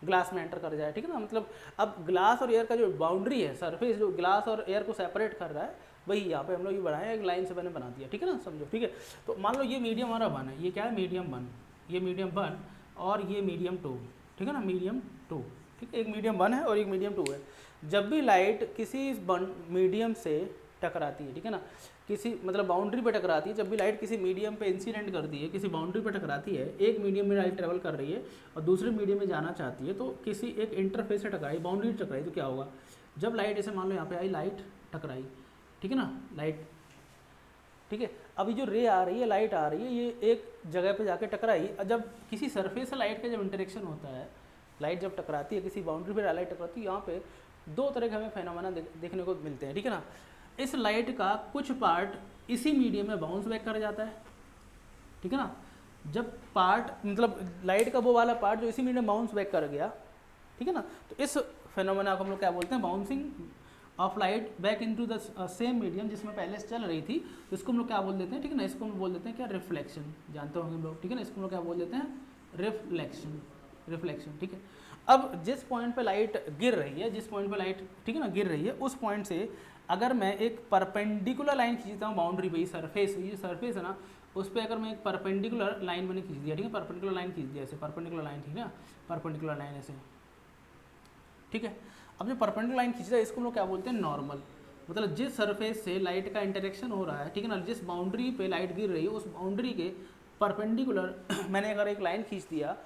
ग्लास में एंटर कर जाए, ठीक है ना। मतलब अब ग्लास और एयर का जो बाउंड्री है, सरफेस जो ग्लास और एयर को सेपरेट कर रहा है, वही यहाँ पे हम लोग ये बढ़ाएं, एक लाइन से मैंने बना दिया, ठीक है ना, समझो, ठीक है। तो मान लो ये मीडियम हमारा 1 है, ये क्या है, मीडियम 1, ये मीडियम 1 और ये मीडियम 2, ठीक है ना, मीडियम 2, ठीक है, एक मीडियम 1 है और एक मीडियम 2 है। जब भी लाइट किसी मीडियम से टकराती है, ठीक है ना, किसी मतलब बाउंड्री पे टकराती है, जब भी लाइट किसी मीडियम पे इंसिडेंट करती है, किसी बाउंड्री पे टकराती है, एक मीडियम में लाइट ट्रेवल कर रही है और दूसरे मीडियम में जाना चाहती है, तो किसी एक इंटरफेस से टकराई, बाउंड्री टकराई, तो क्या होगा, जब लाइट ऐसे मान लो यहाँ पे आई, लाइट टकराई, ठीक है ना, लाइट, ठीक है, अभी जो रे आ रही है, लाइट आ रही है, ये एक जगह पे जाके टकराई, जब किसी सरफेस से लाइट का जब इंटरेक्शन होता है, लाइट जब टकराती है किसी बाउंड्री पे, लाइट टकराती है, यहाँ पे दो तरह के हमें फेनोमेना देखने को मिलते हैं, ठीक है ना। इस लाइट का कुछ पार्ट इसी मीडियम में बाउंस बैक कर जाता है, ठीक है ना, जब पार्ट मतलब लाइट का वो वाला पार्ट जो इसी मीडियम में बाउंस बैक कर गया, ठीक है ना, तो इस फेनोमेना को हम लोग क्या बोलते हैं, bouncing off light back into the same medium जिसमें पहले से चल रही थी, तो इसको हम लोग क्या बोल देते हैं, ठीक है ना, इसको हम बोल देते हैं क्या, रिफ्लेक्शन, जानते होंगे हम लोग, ठीक है ना, इसको हम लोग क्या बोल देते हैं, रिफ्लेक्शन, ठीक है। अब जिस पॉइंट पे लाइट गिर रही है, जिस पॉइंट पे लाइट, ठीक है ना, गिर रही है, उस पॉइंट से अगर मैं एक परपेंडिकुलर लाइन खींचता हूँ बाउंड्री पे, सरफेस, ये सरफेस है ना, उस पर अगर मैं एक परपेंडिकुलर लाइन मैंने खींच दिया, ठीक है, परपेंडिकुलर लाइन खींच दिया, ऐसे परपेंडिकुलर लाइन, ठीक है ना, परपेंडिकुलर लाइन ऐसे, ठीक है। अब जो परपेंडिकुलर लाइन खींच रहा है, इसको हम लोग क्या बोलते हैं, नॉर्मल, मतलब जिस सरफेस से लाइट का इंटरेक्शन हो रहा है, ठीक है ना, जिस बाउंड्री पे लाइट गिर रही है, उस बाउंड्री के परपेंडिकुलर मैंने अगर एक लाइन खींच दिया,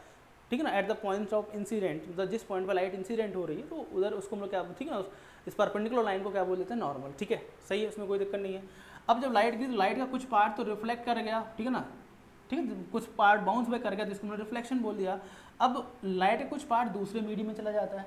ठीक है ना, at the point of incident, मतलब जिस पॉइंट पर लाइट इंसिडेंट हो रही है, तो उधर उसको हम लोग क्या, ठीक है ना, इस परपेंडिकुलर लाइन को क्या बोल देते हैं, नॉर्मल, ठीक है, सही है, उसमें कोई दिक्कत नहीं है। अब जब लाइट गिरी, तो लाइट का कुछ पार्ट तो रिफ्लेक्ट कर गया, ठीक है ना, ठीक है, कुछ पार्ट बाउंस बैक कर गया, जिसको हमने रिफ्लेक्शन बोल दिया। अब लाइट का कुछ पार्ट दूसरे मीडियम में चला जाता है,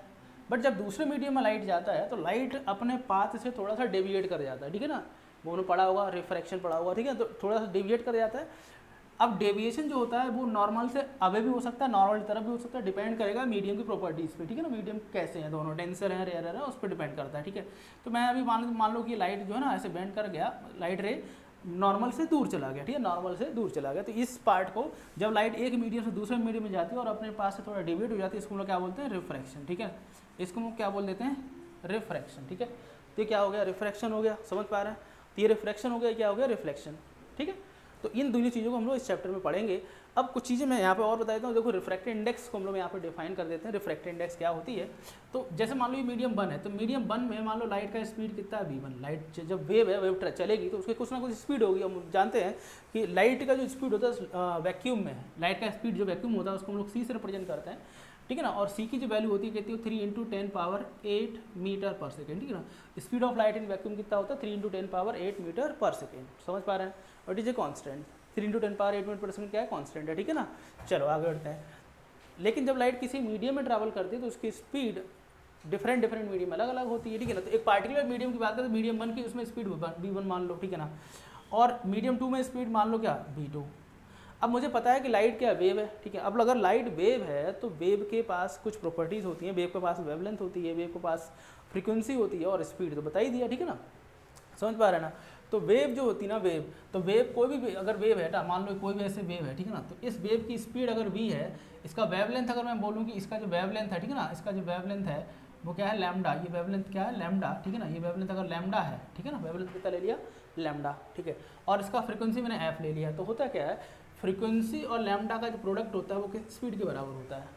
बट जब दूसरे मीडियम में लाइट जाता है, तो लाइट अपने पाथ से थोड़ा सा डेविएट कर जाता है, ठीक है ना, वो उन्होंने पढ़ा होगा, रिफ्रैक्शन पढ़ा होगा, ठीक है, तो थोड़ा सा डेविएट कर जाता है। अब डेविएशन जो होता है वो नॉर्मल से अवे भी हो सकता है, नॉर्मल की तरफ भी हो सकता है, डिपेंड करेगा मीडियम की प्रॉपर्टीज़ पे, ठीक है ना, मीडियम कैसे हैं दोनों, डेंसर है, रेयर है, उस पर डिपेंड करता है, ठीक है। तो मैं अभी मान लो कि लाइट जो है ना ऐसे बेंड कर गया, लाइट रे नॉर्मल से दूर चला गया, ठीक है, नॉर्मल से दूर चला गया, तो इस पार्ट को जब लाइट एक मीडियम से दूसरे मीडियम में जाती है और अपने पास से थोड़ा डेविएट हो जाती है, इसको हम लोग क्या बोलते हैं, रिफ्रैक्शन, ठीक है, इसको हम क्या बोल देते हैं, रिफ्रैक्शन, ठीक है। तो ये क्या हो गया, रिफ्रैक्शन हो गया, समझ पा रहे हैं, तो ये रिफ्रैक्शन हो गया, क्या हो गया, रिफ्लेक्शन, ठीक है। तो इन दोनों चीज़ों को हम लोग इस चैप्टर में पढ़ेंगे। अब कुछ चीज़ें मैं यहाँ पे और बता देता हूँ, देखो रिफ्रैक्टिव इंडेक्स को हम लोग यहाँ पे डिफाइन कर देते हैं, रिफ्रैक्टिव इंडेक्स क्या होती है। तो जैसे मान लो ये मीडियम 1 है, तो मीडियम 1 में मान लो लाइट का स्पीड कितना है, v1, लाइट जब वेव है, वेव चलेगी तो उसके कुछ ना कुछ स्पीड होगी। हम जानते हैं कि लाइट का जो स्पीड होता है वैक्यूम में, लाइट का स्पीड जो वैक्यूम होता है उसको हम लोग c से रिप्रेजेंट करते हैं, ठीक है ना, और c की जो वैल्यू होती है कहती है 3 × 10⁸ मीटर पर सेकेंड, ठीक है ना। Speed of light in vacuum कितना होता है, 3 × 10⁸ मीटर पर सेकेंड, समझ पा रहे हैं, और it is a constant, 3 × 10⁸ meter पर सेकेंड क्या है, कॉन्स्टेंट है, ठीक है ना। चलो आगे बढ़ते हैं। लेकिन जब लाइट किसी मीडियम में ट्रैवल करती है तो उसकी स्पीड डिफरेंट मीडियम अलग अलग होती है, ठीक है ना। तो एक पार्टिकुलर मीडियम की बात करें तो मीडियम 1 की उसमें स्पीड v1 मान लो, ठीक है ना, और मीडियम 2 में स्पीड मान लो क्या, v2। अब मुझे पता है कि लाइट क्या वेव है, ठीक है। अब अगर लाइट वेव है तो वेव के पास कुछ प्रॉपर्टीज़ होती हैं, वेव के पास वेवलेंथ होती है, वेव के पास फ्रीक्वेंसी होती है, और स्पीड तो बता ही दिया, ठीक है ना, समझ पा रहे हैं ना। तो वेव जो होती है ना, वेव, तो वेव कोई भी अगर वेव है, मान लो कोई भी ऐसे वेव है, ठीक है ना, तो इस वेव की स्पीड अगर v है, इसका वेवलेंथ अगर मैं बोलूँ कि इसका जो वेवलेंथ है, ठीक है ना, इसका जो वेवलेंथ है वो क्या है, लैम्डा, ये वेवलेंथ क्या है, लैम्डा, ठीक है ना, ये वेवलेंथ अगर लैम्डा है, ठीक है ना, वेवलेंथ कितना ले लिया, लैम्डा, ठीक है, और इसका फ्रीक्वेंसी मैंने f ले लिया। तो होता क्या है, फ्रीक्वेंसी और लैम्डा का जो प्रोडक्ट होता है वो किस स्पीड के बराबर होता है,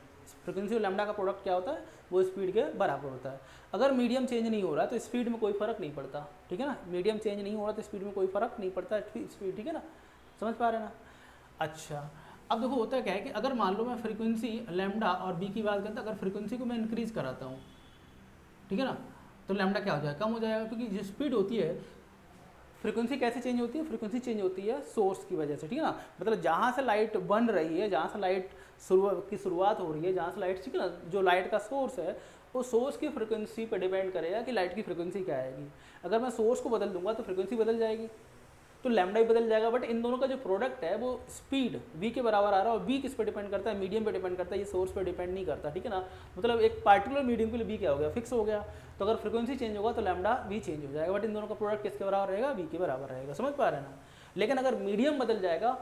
फ्रीक्वेंसी और लैम्डा का प्रोडक्ट क्या होता है, वो स्पीड के बराबर होता है। अगर मीडियम चेंज नहीं हो रहा तो स्पीड में कोई फर्क नहीं पड़ता, ठीक है ना, मीडियम चेंज नहीं हो रहा तो स्पीड में कोई फर्क नहीं पड़ता, स्पीड, ठीक है ना, समझ पा रहे हैं ना। अच्छा, अब देखो होता क्या है कि अगर मान लो मैं फ्रीक्वेंसी लैम्डा और बी की बात करता, अगर फ्रीक्वेंसी को मैं इंक्रीज़ कराता हूँ, ठीक है ना, तो लैम्डा क्या हो जाएगा, कम हो जाएगा, क्योंकि जो स्पीड होती है, फ्रीक्वेंसी कैसे चेंज होती है, फ्रीक्वेंसी चेंज होती है सोर्स की वजह से, ठीक है ना, मतलब जहाँ से लाइट बन रही है, जहाँ से लाइट की शुरुआत हो रही है, जहाँ से लाइट, ठीक है ना, जो लाइट का सोर्स है वो सोर्स की फ्रिक्वेंसी पर डिपेंड करेगा कि लाइट की फ्रिक्वेंसी क्या आएगी। अगर मैं सोर्स को बदल दूंगा तो फ्रिक्वेंसी बदल जाएगी, तो लैम्डा ही बदल जाएगा। बट इन दोनों का जो प्रोडक्ट है वो स्पीड v के बराबर आ रहा है, और v किस पे डिपेंड करता है, मीडियम पे डिपेंड करता है, ये सोर्स पे डिपेंड नहीं करता, ठीक है ना। मतलब एक पार्टिकुलर मीडियम के लिए v क्या हो गया, फिक्स हो गया। तो अगर फ्रिक्वेंसी चेंज होगा तो लैम्डा v चेंज हो जाएगा, बट इन दोनों का प्रोडक्ट किसके बराबर रहेगा, v के बराबर रहेगा। समझ पा रहे हैं ना। लेकिन अगर मीडियम बदल जाएगा,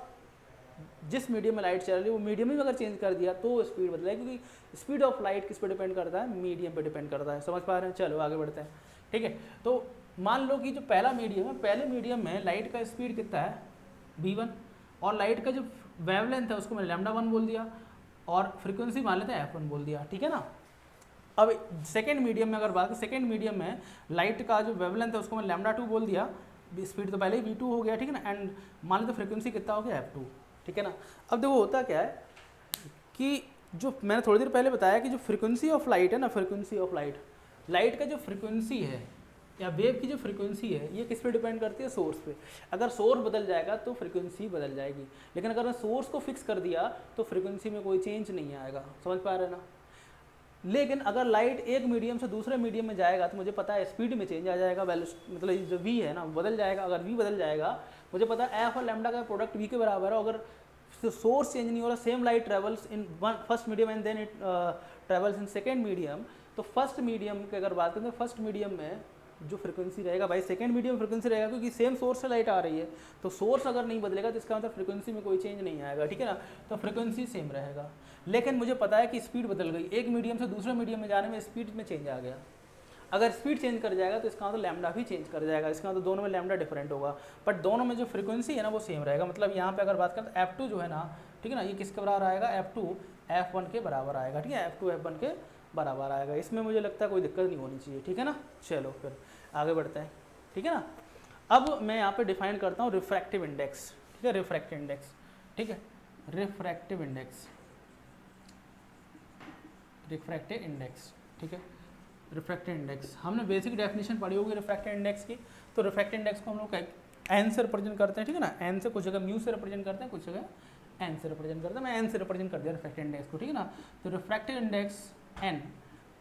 जिस मीडियम में लाइट चल रही है वो मीडियम ही अगर चेंज कर दिया तो स्पीड बदलेगी, क्योंकि स्पीड ऑफ लाइट किस पे डिपेंड करता है, मीडियम पे डिपेंड करता है। समझ पा रहे हैं। चलो आगे बढ़ते हैं, ठीक है। तो मान लो कि जो पहला मीडियम है, पहले मीडियम में लाइट का स्पीड कितना है v1, और लाइट का जो वेवलेंथ है उसको मैंने λ1 बोल दिया, और फ्रीक्वेंसी मान लेते हैं f1 बोल दिया, ठीक है ना। अब सेकेंड मीडियम में अगर बात करें, सेकेंड मीडियम में लाइट का जो वेवलेंथ है उसको मैंने λ2 बोल दिया, स्पीड तो पहले ही v2 हो गया, ठीक है ना। एंड मान लेते फ्रीक्वेंसी कितना हो गया f2, ठीक है ना। अब देखो होता क्या है कि जो मैंने थोड़ी देर पहले बताया कि जो फ्रीक्वेंसी ऑफ लाइट है ना, फ्रीक्वेंसी ऑफ लाइट, लाइट का जो फ्रीक्वेंसी है या वेव की जो फ्रीक्वेंसी है ये किस पे डिपेंड करती है, सोर्स पे। अगर सोर्स बदल जाएगा तो फ्रीक्वेंसी बदल जाएगी, लेकिन अगर मैं सोर्स को फिक्स कर दिया तो फ्रीक्वेंसी में कोई चेंज नहीं आएगा। समझ पा रहे हैं ना। लेकिन अगर लाइट एक मीडियम से दूसरे मीडियम में जाएगा तो मुझे पता है स्पीड में चेंज आ जाएगा, मतलब जो v है ना बदल जाएगा। अगर v बदल जाएगा मुझे पता है f और लैम्डा का प्रोडक्ट v के बराबर है। अगर सोर्स चेंज नहीं हो रहा, same light travels in first medium and then it travels in second medium, तो फर्स्ट मीडियम की अगर बात करें तो फर्स्ट मीडियम में जो फ्रीक्वेंसी रहेगा भाई सेकेंड मीडियम फ्रीक्वेंसी रहेगा, क्योंकि सेम सोर्स से लाइट आ रही है। तो सोर्स अगर नहीं बदलेगा तो इसका मतलब फ्रीक्वेंसी में कोई चेंज नहीं आएगा, ठीक है ना। तो फ्रीक्वेंसी सेम रहेगा, लेकिन मुझे पता है कि स्पीड बदल गई, एक मीडियम से दूसरे मीडियम में जाने में स्पीड में चेंज आ गया। अगर स्पीड चेंज कर जाएगा तो इसका मतलब लैम्डा भी चेंज कर जाएगा, इसका मतलब दोनों में लैम्डा डिफरेंट होगा, बट दोनों में जो फ्रीक्वेंसी है ना वो सेम रहेगा। मतलब यहाँ पे अगर बात करें तो F2 जो है ना, ठीक है ना, ये किसके बराबर आएगा, F2 F1 के बराबर आएगा, ठीक है, F2 F1 के बराबर आएगा। इसमें मुझे लगता है कोई दिक्कत नहीं होनी चाहिए, ठीक है ना। चलो फिर आगे बढ़ते हैं, ठीक है ना। अब मैं यहाँ पे डिफाइन करता हूँ रिफ्रैक्टिव इंडेक्स, ठीक है, रिफ्रैक्टिव इंडेक्स, ठीक है, रिफ्रैक्टिव इंडेक्स, रिफ्रैक्टिव इंडेक्स, ठीक है। रिफ्रैक्टिव इंडेक्स हमने बेसिक डेफिनेशन पढ़ी होगी रिफ्रैक्टिव इंडेक्स की। तो रिफ्रैक्टिव इंडेक्स को हम लोग एन से रिप्रेजेंट करते हैं, ठीक है ना। एन से कुछ जगह म्यू से रिप्रेजेंट करते हैं, कुछ जगह एन से रिप्रेजेंट करते हैं। मैं एन से रिप्रेजेंट कर दिया रिफ्रैक्टिव इंडेक्स को, ठीक है ना। तो रिफ्रैक्टिव इंडेक्स एन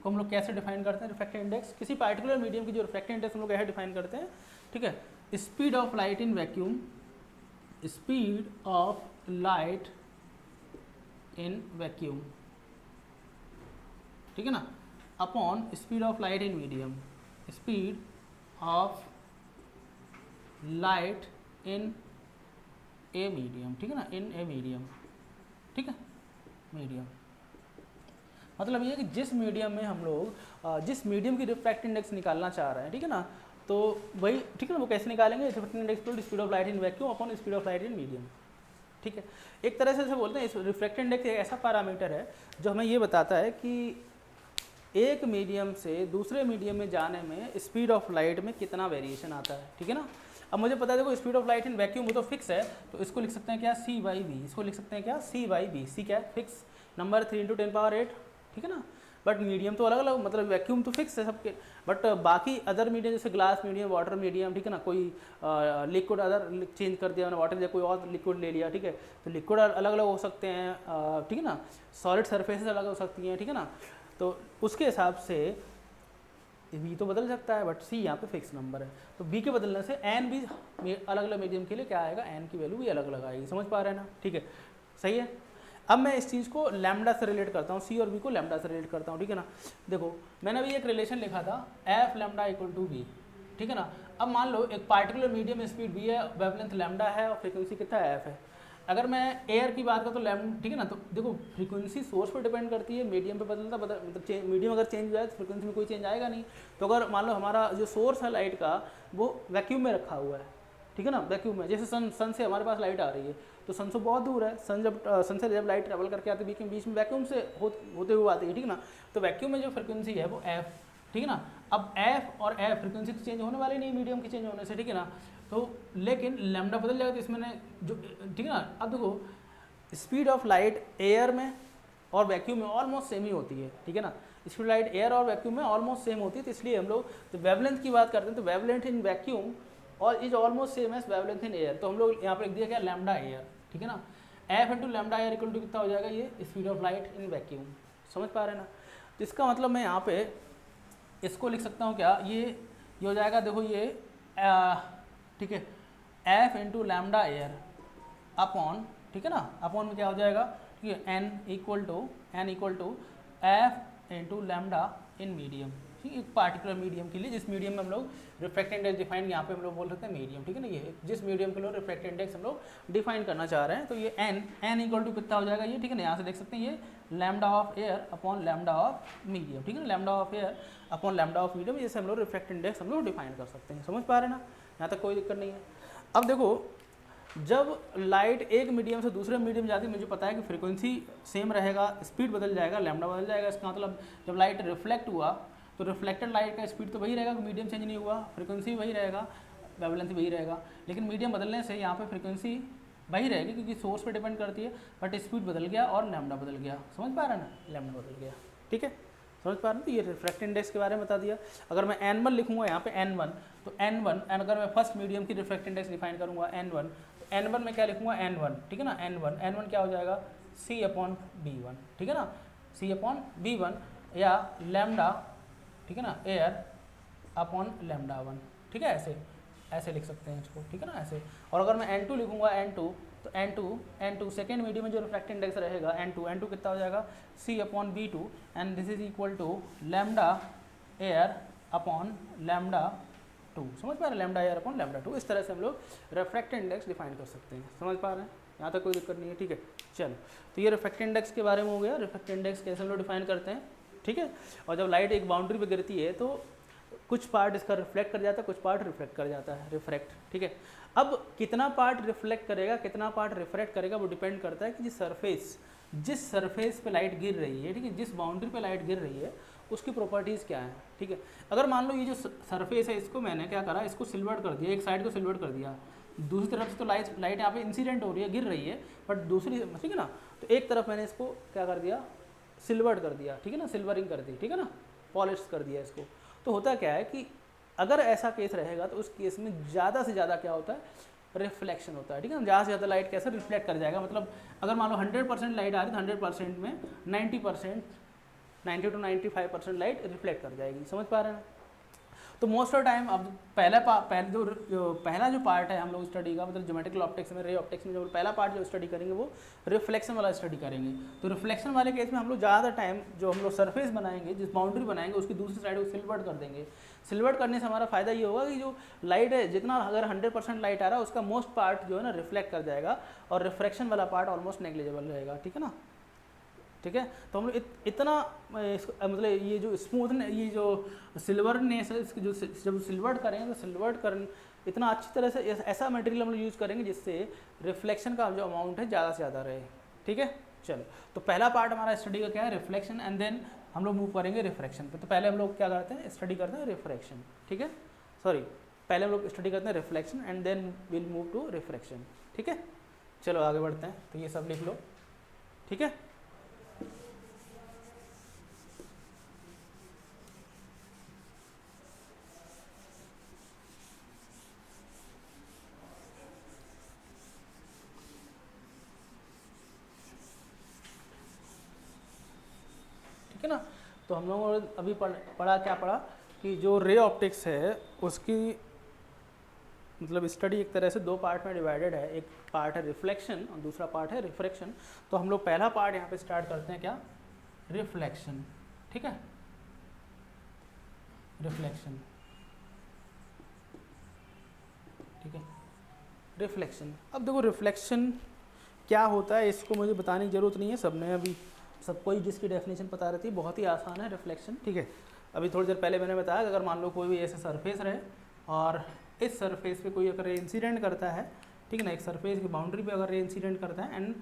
को हम लोग कैसे डिफाइन करते हैं, रिफ्रैक्टिव इंडेक्स किसी पार्टिकुलर मीडियम की जो रिफ्रैक्टिव इंडेक्स हम लोग ऐसे डिफाइन करते हैं, ठीक है। Speed of light in vacuum, speed of light in vacuum, ठीक है ना, upon speed of light in medium, speed of light in a medium, ठीक है ना, इन ए मीडियम, ठीक है, मीडियम। मतलब ये है कि जिस मीडियम में हम लोग जिस मीडियम की रिफ्रैक्टिव इंडेक्स निकालना चाह रहे हैं, ठीक है ना, तो वही, ठीक है ना, वो कैसे निकालेंगे, refractive index speed of light in vacuum upon speed of light in medium, ठीक है। एक तरह से बोलते हैं इस रिफ्रैक्टिव इंडेक्स एक ऐसा पैरामीटर है जो हमें ये बताता है कि एक मीडियम से दूसरे मीडियम में जाने में स्पीड ऑफ लाइट में कितना वेरिएशन आता है, ठीक है ना। अब मुझे पता है देखो speed of light in vacuum वो तो फिक्स है, तो इसको लिख सकते हैं क्या, c/v, इसको लिख सकते हैं क्या, c/v, c क्या है, फिक्स नंबर 3 × 10⁸, ठीक है ना। बट मीडियम तो अलग अलग, मतलब वैक्यूम तो फिक्स है सबके, बट बाकी अदर मीडियम जैसे ग्लास मीडियम, वाटर मीडियम, ठीक है ना, कोई लिक्विड अदर चेंज कर दिया मैंने, वाटर या कोई और लिक्विड ले लिया, ठीक है, तो लिक्विड अलग अलग हो सकते हैं, ठीक है ना, सॉलिड सरफेसेस अलग हो सकती हैं, ठीक है ना। तो उसके हिसाब से v तो बदल सकता है, बट c यहाँ पे फिक्स नंबर है, तो b के बदलने से n भी अलग अलग मीडियम के लिए क्या आएगा, n की वैल्यू भी अलग अलग आएगी। समझ पा रहे हैं ना, ठीक है, सही है। अब मैं इस चीज़ को लैम्डा से रिलेट करता हूँ, c और b को लैम्डा से रिलेट करता हूँ, ठीक है ना। देखो मैंने अभी एक रिलेशन लिखा था f लैम्डा = v, ठीक है ना। अब मान लो एक पार्टिकुलर मीडियम में स्पीड v है, वेवलेंथ लैम्डा है और फ्रीक्वेंसी कितना f है। अगर मैं एयर की बात करूँ तो लैम्डा, ठीक है ना, तो देखो फ्रीक्वेंसी सोर्स पर डिपेंड करती है, मीडियम पे बदलता मतलब मीडियम अगर चेंज हो जाए तो फ्रीक्वेंसी में कोई चेंज आएगा नहीं। तो अगर मान लो हमारा जो सोर्स है लाइट का वो वैक्यूम में रखा हुआ है, ठीक है ना, वैक्यूम में, जैसे सन से हमारे पास लाइट आ रही है, तो सन से बहुत दूर है, सन से जब लाइट ट्रेवल करके आती है बीच में वैक्यूम से होते हुए आती है, ठीक है ना। तो वैक्यूम में जो फ्रीक्वेंसी है वो f, ठीक है ना। अब f और f फ्रीक्वेंसी तो चेंज होने वाली नहीं मीडियम की चेंज होने से, ठीक है ना। तो लेकिन लैम्डा बदल जाएगा, तो इसमें जो, ठीक है ना। अब देखो स्पीड ऑफ लाइट एयर में और वैक्यूम में ऑलमोस्ट सेम ही होती है, ठीक है ना। स्पीड लाइट एयर और वैक्यूम में ऑलमोस्ट सेम होती है, तो इसलिए हम लोग तो वेवलेंथ की बात करते हैं, तो वेवलेंथ इन वैक्यूम और is almost same as wavelength in air, तो हम लोग यहाँ पर लिख दिया क्या, लैम्डा एयर, ठीक है ना। f × लैम्डा एयर = कितना हो जाएगा, ये speed of light in vacuum. समझ पा रहे हैं ना। तो इसका मतलब मैं यहाँ पे इसको लिख सकता हूँ क्या, ये हो जाएगा, देखो ये ठीक है, F into lambda air upon, ठीक है ना, अपॉन में क्या हो जाएगा, ठीक है, n equal to f into lambda in medium, ठीक है, एक पार्टिकुलर मीडियम के लिए, जिस मीडियम में हम लोग रिफ्रैक्टिव इंडेक्स डिफाइन यहाँ पे हम लोग बोल सकते हैं मीडियम, ठीक है ना, ये जिस मीडियम के लोग रिफ्रैक्टिव इंडेक्स हम लोग डिफाइन करना चाह रहे हैं, तो ये एन इक्वल टू कितना हो जाएगा ये, ठीक है ना, यहाँ से देख सकते हैं ये lambda of air upon lambda of medium, ठीक है ना, lambda of air upon lambda of medium, जैसे हम लोग रिफ्रैक्टिव इंडेक्स हम लोग डिफाइन कर सकते हैं, समझ पा रहे हैं ना, यहाँ तक कोई दिक्कत नहीं है। अब देखो जब लाइट एक मीडियम से दूसरे मीडियम जाती है, मुझे पता है कि फ्रीक्वेंसी सेम रहेगा, स्पीड बदल जाएगा, लैम्डा बदल जाएगा, इसका मतलब जब लाइट रिफ्लेक्ट हुआ तो रिफ्लेक्टेड लाइट का स्पीड तो वही रहेगा, मीडियम चेंज नहीं हुआ, फ्रीक्वेंसी वही रहेगा, वेवलेंथ वही रहेगा, लेकिन मीडियम बदलने से यहाँ पे फ्रीक्वेंसी वही रहेगी क्योंकि सोर्स पे डिपेंड करती है, बट स्पीड बदल गया और लैम्डा बदल गया, समझ पा रहे हैं ना, लैम्डा बदल गया, ठीक है, समझ पा रहे हैं। तो ये रिफ्रैक्टिव इंडेक्स के बारे में बता दिया। अगर मैं n1 लिखूंगा यहाँ पे n1, तो n1 अगर मैं फर्स्ट मीडियम की रिफ्रैक्टिव इंडेक्स डिफाइन करूँगा n1, तो n1 में क्या लिखूंगा n1, ठीक है ना, n1 क्या हो जाएगा c अपॉन b1, ठीक है ना, c अपॉन b1 या लैम्डा, ठीक है ना, एयर अपॉन लैम्डा 1, ठीक है, ऐसे लिख सकते हैं इसको, ठीक है ना, ऐसे। और अगर मैं n2 लिखूंगा n2, तो n2 सेकेंड मीडियम में जो रिफ्रैक्टिव इंडेक्स रहेगा n2 कितना हो जाएगा c upon b2 and this is equal to lambda air upon lambda 2, समझ पा रहे हैं, लैम्डा एयर अपॉन लैम्डा 2, इस तरह से हम लोग रिफ्रैक्टिव इंडेक्स डिफाइन कर सकते हैं, समझ पा रहे हैं, यहाँ तक कोई दिक्कत नहीं है, ठीक है। चलो, तो ये रिफ्रैक्टिव इंडेक्स के बारे में हो गया, रिफ्रैक्टिव इंडेक्स कैसे हम लोग डिफाइन करते हैं, ठीक है। और जब लाइट एक बाउंड्री पर गिरती है तो कुछ पार्ट इसका रिफ्लेक्ट कर जाता है, कुछ पार्ट रिफ्लेक्ट कर जाता है, रिफ्रैक्ट, ठीक है। अब कितना पार्ट रिफ्लेक्ट करेगा, कितना पार्ट रिफ्रैक्ट करेगा, वो डिपेंड करता है कि जिस सरफेस पे लाइट गिर रही है, ठीक है, जिस बाउंड्री पे लाइट गिर रही है उसकी प्रॉपर्टीज़ क्या है, ठीक है। अगर मान लो ये जो सरफेस है इसको मैंने क्या करा, इसको सिल्वर्ड कर दिया, एक साइड को सिल्वर्ड कर दिया, दूसरी तरफ से तो लाइट यहाँ पे इंसिडेंट हो रही है, गिर रही है, बट दूसरी, ठीक है ना, तो एक तरफ मैंने इसको क्या कर दिया, सिल्वर्ड कर दिया, ठीक है ना, सिल्वरिंग कर दी, ठीक है ना, पॉलिश कर दिया इसको। तो होता क्या है कि अगर ऐसा केस रहेगा तो उस केस में ज़्यादा से ज़्यादा क्या होता है, रिफ्लेक्शन होता है, ठीक है ना, ज़्यादा से ज़्यादा लाइट कैसे रिफ्लेक्ट कर जाएगा, मतलब अगर मान लो 100% लाइट आ रही है तो 100% में 90 to 95% लाइट रिफ्लेक्ट कर जाएगी, समझ पा रहे हैं। तो मोस्ट ऑफ टाइम अब पहला जो पार्ट है हम लोग स्टडी का, मतलब ज्योमेट्रिकल ऑप्टिक्स में, रे ऑप्टिक्स में जो पहला पार्ट जो स्टडी करेंगे वो रिफ्लेक्शन वाला स्टडी करेंगे। तो रिफ्लेक्शन वाले केस में हम लोग ज़्यादा टाइम जो हम लोग सरफेस बनाएंगे, जिस बाउंड्री बनाएंगे उसकी दूसरी साइड को सिल्वर्ड कर देंगे। सिल्वर्ड करने से हमारा फायदा ये होगा कि जो लाइट है, जितना अगर 100% लाइट आ रहा है उसका मोस्ट पार्ट जो है ना रिफ्लेक्ट कर जाएगा और रिफ्रैक्शन वाला पार्ट ऑलमोस्ट नेग्लिजिबल रहेगा, ठीक है ना, ठीक है। तो हम लोग इतना मतलब ये जो स्मूथ, ये जो सिल्वरनेस है इसकी, जो जब सिल्वर्ड करेंगे तो सिल्वर्ड कर इतना अच्छी तरह से ऐसा मटेरियल हम लोग यूज़ करेंगे जिससे रिफ्लेक्शन का जो अमाउंट है ज़्यादा से ज़्यादा रहे, ठीक है। चलो, तो पहला पार्ट हमारा स्टडी का क्या है, रिफ्लेक्शन, एंड देन हम लोग मूव करेंगे रिफ्रैक्शन पे। तो पहले हम लोग क्या करते हैं, स्टडी करते हैं रिफ्रैक्शन, ठीक है, सॉरी, पहले हम लोग स्टडी करते हैं reflection and then will move to refraction, ठीक है। चलो आगे बढ़ते हैं, तो ये सब लिख लो, ठीक है। ठीक है ना, तो हम लोगों ने अभी पढ़ा कि जो रे ऑप्टिक्स है उसकी मतलब स्टडी एक तरह से दो पार्ट में डिवाइडेड है, एक पार्ट है रिफ्लेक्शन और दूसरा पार्ट है रिफ्रैक्शन। तो हम लोग पहला पार्ट यहाँ पे स्टार्ट करते हैं, क्या, रिफ्लेक्शन, ठीक है, रिफ्लेक्शन, ठीक है, रिफ्लेक्शन। अब देखो रिफ्लेक्शन क्या होता है इसको मुझे बताने की ज़रूरत नहीं है, सबने अभी सबको ही जिसकी डेफिनेशन पता रहती है, बहुत ही आसान है रिफ्लेक्शन, ठीक है। अभी थोड़ी देर पहले मैंने बताया कि अगर मान लो कोई भी ऐसे सरफेस रहे और इस सरफेस पे कोई अगर इंसिडेंट करता है, ठीक है ना, एक सरफेस की बाउंड्री पे अगर इंसिडेंट करता है एंड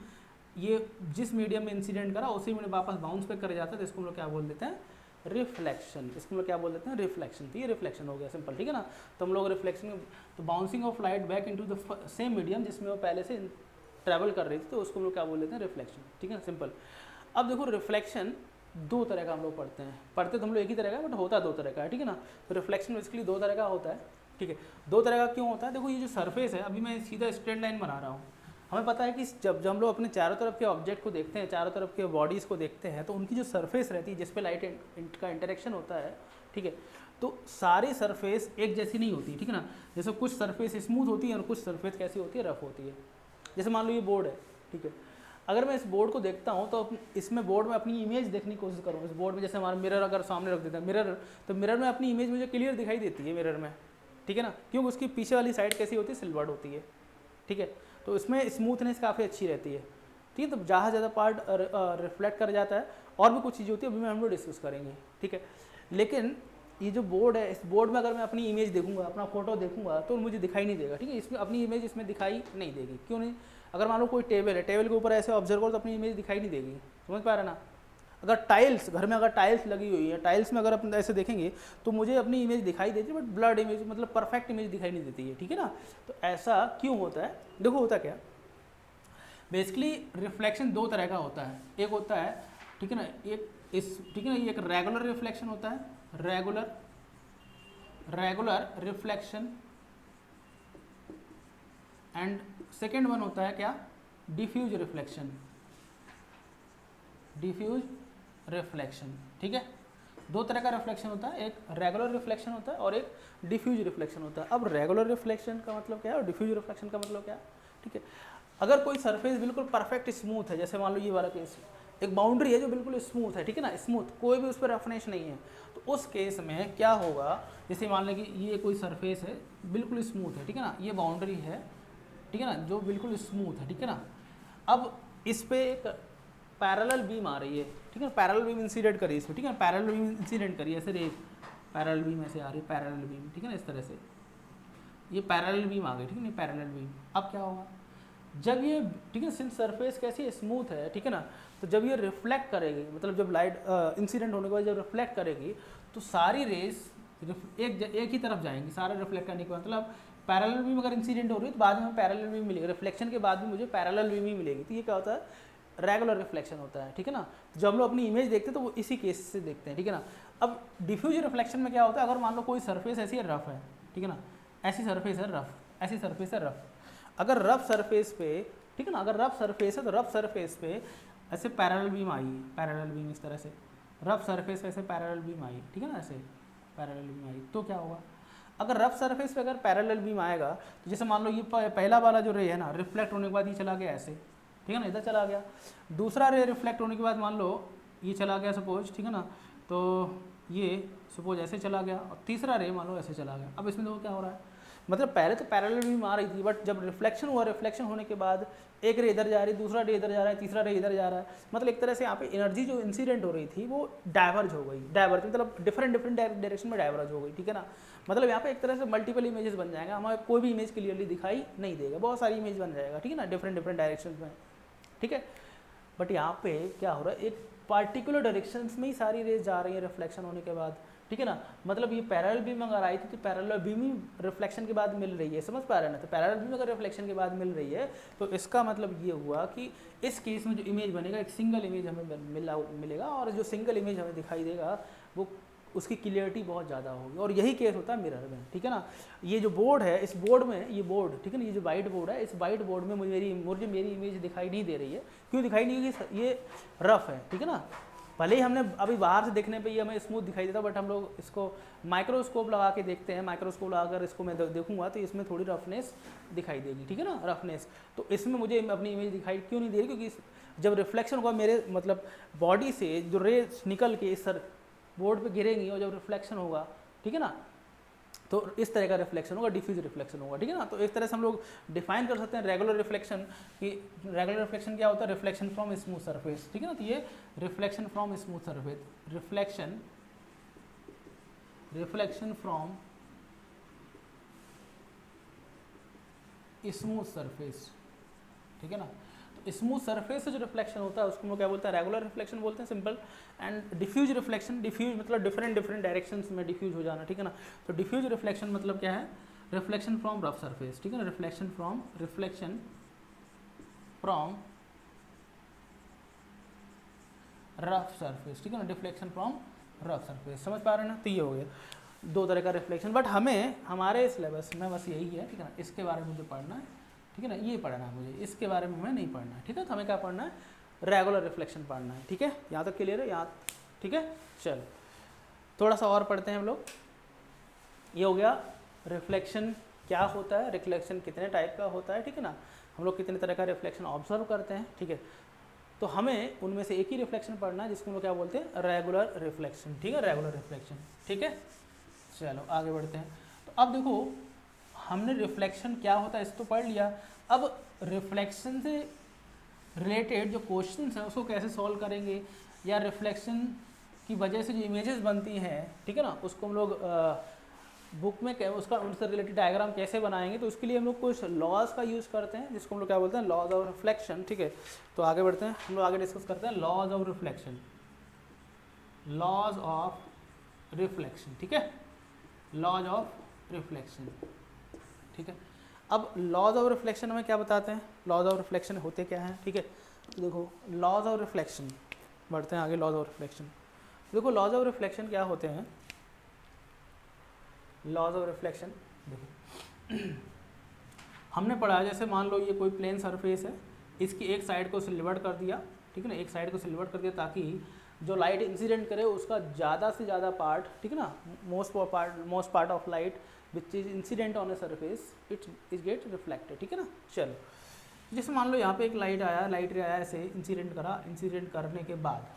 ये जिस मीडियम में इंसिडेंट करा उसी में वापस बाउंस पे कर जाता है, तो इसको हम लोग क्या बोल देते हैं, रिफ्लेक्शन, इसको हम लोग क्या बोल देते हैं, रिफ्लेक्शन। तो ये रिफ्लेक्शन हो गया सिंपल, ठीक है ना। तो हम लोग रिफ्लेक्शन, तो bouncing off light back into the same medium जिसमें वो पहले से ट्रैवल कर रही थी, तो उसको हम लोग क्या बोल देते हैं, रिफ्लेक्शन, ठीक है ना, सिंपल। अब देखो रिफ्लेक्शन दो तरह का हम लोग पढ़ते तो हम लोग एक ही तरह का, बट होता दो तरह का है, ठीक है ना। तो रिफ्लेक्शन बेसिकली दो तरह का होता है, ठीक है। दो तरह का क्यों होता है, देखो ये जो सरफेस है, अभी मैं सीधा स्ट्रेट लाइन बना रहा हूँ, हमें पता है कि जब हम लोग अपने चारों तरफ के ऑब्जेक्ट को देखते हैं, चारों तरफ के बॉडीज़ को देखते हैं, तो उनकी जो सरफेस रहती है जिस पे लाइट का इंटरेक्शन होता है, ठीक है, तो सारी सरफेस एक जैसी नहीं होती, ठीक है ना। जैसे कुछ सरफेस स्मूथ होती है और कुछ सरफेस कैसी होती है, रफ होती है। जैसे मान लो ये बोर्ड है, ठीक है, अगर मैं इस बोर्ड को देखता हूँ तो इसमें बोर्ड में अपनी इमेज देखने की कोशिश करूँ। इस बोर्ड में जैसे हमारा मिरर अगर सामने रख देता है मिरर, तो मिरर में अपनी इमेज मुझे क्लियर दिखाई देती है मिरर में, ठीक है ना, क्योंकि उसकी पीछे वाली साइड कैसी होती है, सिल्वर्ड होती है, ठीक है, तो इसमें स्मूथनेस काफ़ी अच्छी रहती है, ठीक है। तो जहाँ ज़्यादा पार्ट रिफ्लेक्ट कर जाता है, और भी कुछ चीज़ें होती है, अभी मैं हम लोग डिस्कस करेंगे, ठीक है। लेकिन ये जो बोर्ड है, इस बोर्ड में अगर मैं अपनी इमेज देखूंगा, अपना फोटो देखूंगा, तो मुझे दिखाई नहीं देगा, ठीक है, इसमें अपनी इमेज इसमें दिखाई नहीं देगी। क्यों नहीं? अगर मान लो कोई टेबल है, टेबल के ऊपर ऐसे ऑब्जर्व करो तो अपनी इमेज दिखाई नहीं देगी, समझ पा रहे ना। अगर टाइल्स, घर में अगर टाइल्स लगी हुई है, टाइल्स में अगर अपन ऐसे देखेंगे तो मुझे अपनी इमेज दिखाई देती है, बट ब्लड इमेज मतलब परफेक्ट इमेज दिखाई नहीं देती है, ठीक है ना। तो ऐसा क्यों होता है? देखो होता क्या, बेसिकली रिफ्लेक्शन दो तरह का होता है। एक होता है, ठीक है ना, एक इस, ठीक है ना, ये एक रेगुलर रिफ्लेक्शन होता है, regular reflection, and second one होता है क्या, डिफ्यूज रिफ्लेक्शन, डिफ्यूज रिफ्लेक्शन, ठीक है। दो तरह का रिफ्लेक्शन होता है, एक रेगुलर रिफ्लेक्शन होता है और एक डिफ्यूज रिफ्लेक्शन होता है। अब रेगुलर रिफ्लेक्शन का मतलब क्या है और डिफ्यूज रिफ्लेक्शन का मतलब क्या है, ठीक है। अगर कोई सरफेस बिल्कुल परफेक्ट स्मूथ है, जैसे मान लो ये वाला केस, एक बाउंड्री है जो बिल्कुल स्मूथ है, ठीक है ना, स्मूथ, कोई भी उस पर रफनेस नहीं है, तो उस केस में क्या होगा, जैसे मान लें कि ये कोई सरफेस है बिल्कुल स्मूथ है, ठीक है ना, ये बाउंड्री है, ठीक है ना, जो बिल्कुल स्मूथ है, ठीक है ना। अब इस पे एक पैरेलल बीम आ रही है, ठीक है, पैरेलल बीम इंसिडेंट करी इसमें, ठीक है, पैरेलल बीम इंसिडेंट करी ऐसे रे, पैरेलल बीम ऐसे आ रही है, पैरेलल बीम, ठीक है ना, इस तरह से ये पैरेलल बीम आ गई, ठीक है ना, पैरेलल बीम। अब क्या होगा, जब ये, ठीक है, सिंस सरफेस कैसी स्मूथ है, ठीक है ना, तो जब ये रिफ्लेक्ट करेगी, मतलब जब लाइट इंसिडेंट होने के बाद जब रिफ्लेक्ट करेगी, तो सारी रेस एक ही तरफ जाएंगी, सारा रिफ्लेक्ट करने के बाद, मतलब पैरेलल बीम अगर इंसिडेंट हो रही है तो बाद में पैरेलल बीम मिलेगी, रिफ्लेक्शन के बाद भी मुझे पैरेलल बीम ही मिलेगी। तो ये क्या होता है, रेगुलर रिफ्लेक्शन होता है, ठीक है ना। जब हम लोग अपनी इमेज देखते हैं तो वो इसी केस से देखते हैं, ठीक है ना। अब डिफ्यूज रिफ्लेक्शन में क्या होता है, अगर मान लो कोई सरफेस ऐसी है रफ है, ठीक है ना, ऐसी सरफेस है रफ, ऐसी सरफेस है रफ, अगर रफ सरफेस पे, ठीक है ना, अगर रफ सरफेस है तो रफ सरफेस पे ऐसे पैरेलल बीम आई, पैरेलल बीम इस तरह से रफ सरफेस पे ऐसे पैरेलल बीम आई, ठीक है ना, ऐसे पैरेलल बीम आई, तो क्या होगा, अगर रफ सरफेस पे अगर पैरेलल बीम आएगा, तो जैसे मान लो ये पहला वाला जो रे है ना, रिफ्लेक्ट होने के बाद ये चला गया ऐसे, ठीक है ना, इधर चला गया, दूसरा रे रिफ्लेक्ट होने के बाद मान लो ये चला गया सपोज, ठीक है ना, तो ये सपोज ऐसे चला गया, और तीसरा रे मान लो ऐसे चला गया। अब इसमें देखो क्या हो रहा है, मतलब पहले तो पैरेलल बीम आ रही थी, बट जब रिफ्लेक्शन हुआ, रिफ्लेक्शन होने के बाद एक रे इधर जा रही है, दूसरा रे इधर जा रहा है, तीसरा रे इधर जा रहा है, मतलब एक तरह से यहाँ पे एनर्जी जो इंसिडेंट हो रही थी वो डाइवर्ज हो गई, डाइवर्ज मतलब डिफरेंट डायरेक्शन में डाइवर्ज हो गई, ठीक है ना। मतलब यहाँ पे एक तरह से मल्टीपल इमेजेस बन जाएगा, हमें कोई भी इमेज क्लियरली दिखाई नहीं देगा, बहुत सारी इमेज बन जाएगा, ठीक है ना, डिफरेंट डायरेक्शन में, ठीक है। बट यहाँ पे क्या हो रहा है, एक पार्टिकुलर डायरेक्शंस में ही सारी रेज जा रही है रिफ्लेक्शन होने के बाद, ठीक है ना। मतलब ये पैरेलल बीम अगर आई थी तो पैरेलल बीम ही रिफ्लेक्शन के बाद मिल रही है, समझ पा रहे हैं ना। तो पैरेलल बीम अगर रिफ्लेक्शन के बाद मिल रही है तो इसका मतलब ये हुआ कि इस केस में जो इमेज बनेगा एक सिंगल इमेज हमें मिलेगा, और जो सिंगल इमेज हमें दिखाई देगा वो उसकी क्लियरिटी बहुत ज़्यादा होगी, और यही केस होता है मिरर में, ठीक है ना। ये जो बोर्ड है, इस बोर्ड में ये बोर्ड, ठीक है ना, ये जो वाइट बोर्ड है, इस वाइट बोर्ड में मुझे मेरी इमेज दिखाई नहीं दे रही है। क्यों दिखाई नहीं होगी, ये रफ है, ठीक है ना। भले ही हमने अभी बाहर से देखने पे ये हमें स्मूथ दिखाई देता, बट हम लोग इसको माइक्रोस्कोप लगा के देखते हैं, माइक्रोस्कोप लगाकर इसको मैं देखूंगा तो इसमें थोड़ी रफनेस दिखाई देगी, ठीक है ना, रफनेस। तो इसमें मुझे अपनी इमेज दिखाई क्यों नहीं दे रही, क्योंकि जब रिफ्लेक्शन होगा मेरे मतलब बॉडी से जो रे निकल के इस बोर्ड पे गिरेंगी, और जब रिफ्लेक्शन होगा, ठीक है ना, तो इस तरह का रिफ्लेक्शन होगा, डिफ्यूज रिफ्लेक्शन होगा, ठीक है ना। तो एक तरह से हम लोग डिफाइन कर सकते हैं रेगुलर रिफ्लेक्शन कि रेगुलर रिफ्लेक्शन क्या होता है, रिफ्लेक्शन फ्रॉम स्मूथ सरफेस, ठीक है ना। तो ये reflection from smooth surface, reflection from smooth surface, ठीक है ना। तो स्मूथ सरफेस से जो रिफ्लेक्शन होता है उसको हम लोग क्या बोलते हैं, रेगुलर रिफ्लेक्शन बोलते हैं, simple. And diffuse reflection, diffuse मतलब डिफरेंट डायरेक्शंस में डिफ्यूज हो जाना, ठीक है ना। तो डिफ्यूज रिफ्लेक्शन मतलब क्या है, रिफ्लेक्शन फ्रॉम रफ सरफेस, ठीक है ना, रिफ्लेक्शन फ्रॉम रफ सरफेस, ठीक है ना, डिफ्लेक्शन फ्रॉम रफ सरफेस, समझ पा रहे हैं ना। तो ये हो गया दो तरह का रिफ्लेक्शन, बट हमें हमारे सिलेबस में बस यही है, ठीक है ना, इसके बारे में मुझे पढ़ना है, ठीक है ना, ये पढ़ना है मुझे, इसके बारे में हमें नहीं पढ़ना है, ठीक है। तो हमें क्या पढ़ना है, रेगुलर रिफ्लेक्शन पढ़ना है, ठीक है। यहाँ तक क्लियर है, यहाँ ठीक है। चलो थोड़ा सा और पढ़ते हैं हम लोग। ये हो गया रिफ्लेक्शन क्या होता है, रिफ्लेक्शन कितने टाइप का होता है, ठीक है ना, हम लोग कितने तरह का रिफ्लेक्शन ऑब्जर्व करते हैं, ठीक है। तो हमें उनमें से एक ही रिफ्लेक्शन पढ़ना है जिसको हम लोग क्या बोलते हैं, रेगुलर रिफ्लेक्शन, ठीक है, रेगुलर रिफ्लेक्शन, ठीक है। चलो आगे बढ़ते हैं। तो अब देखो हमने रिफ्लेक्शन क्या होता है इस तो पढ़ लिया, अब रिफ्लेक्शन से रिलेटेड जो क्वेश्चंस हैं उसको कैसे सॉल्व करेंगे, या रिफ्लेक्शन की वजह से जो इमेजेस बनती हैं, ठीक है ना, उसको हम लोग बुक में उसका उनसे रिलेटेड डायग्राम कैसे बनाएंगे। तो उसके लिए हम लोग कुछ लॉज का यूज़ करते हैं जिसको हम लोग क्या बोलते हैं, लॉज ऑफ रिफ्लेक्शन, ठीक है। तो आगे बढ़ते हैं, हम लोग आगे डिस्कस करते हैं laws of reflection, laws of reflection, ठीक है, लॉज ऑफ रिफ्लेक्शन, ठीक है। अब लॉज ऑफ रिफ्लेक्शन हमें क्या बताते हैं, लॉज ऑफ रिफ्लेक्शन होते क्या हैं, ठीक है। तो देखो लॉज ऑफ रिफ्लेक्शन, बढ़ते हैं आगे, लॉज ऑफ रिफ्लेक्शन। देखो लॉज ऑफ रिफ्लेक्शन क्या होते हैं, लॉज ऑफ रिफ्लेक्शन देखो हमने पढ़ा, जैसे मान लो ये कोई प्लेन सरफेस है, इसकी एक साइड को सिल्वर्ड कर दिया, ठीक है ना, एक साइड को सिल्वर्ड कर दिया ताकि जो लाइट इंसिडेंट करे उसका ज़्यादा से ज़्यादा पार्ट, ठीक है ना, most part of light which is incident on a surface it is get reflected, ठीक है ना। चलो जैसे मान लो यहाँ पे एक लाइट रे आया, ऐसे इंसिडेंट करा, इंसिडेंट करने के बाद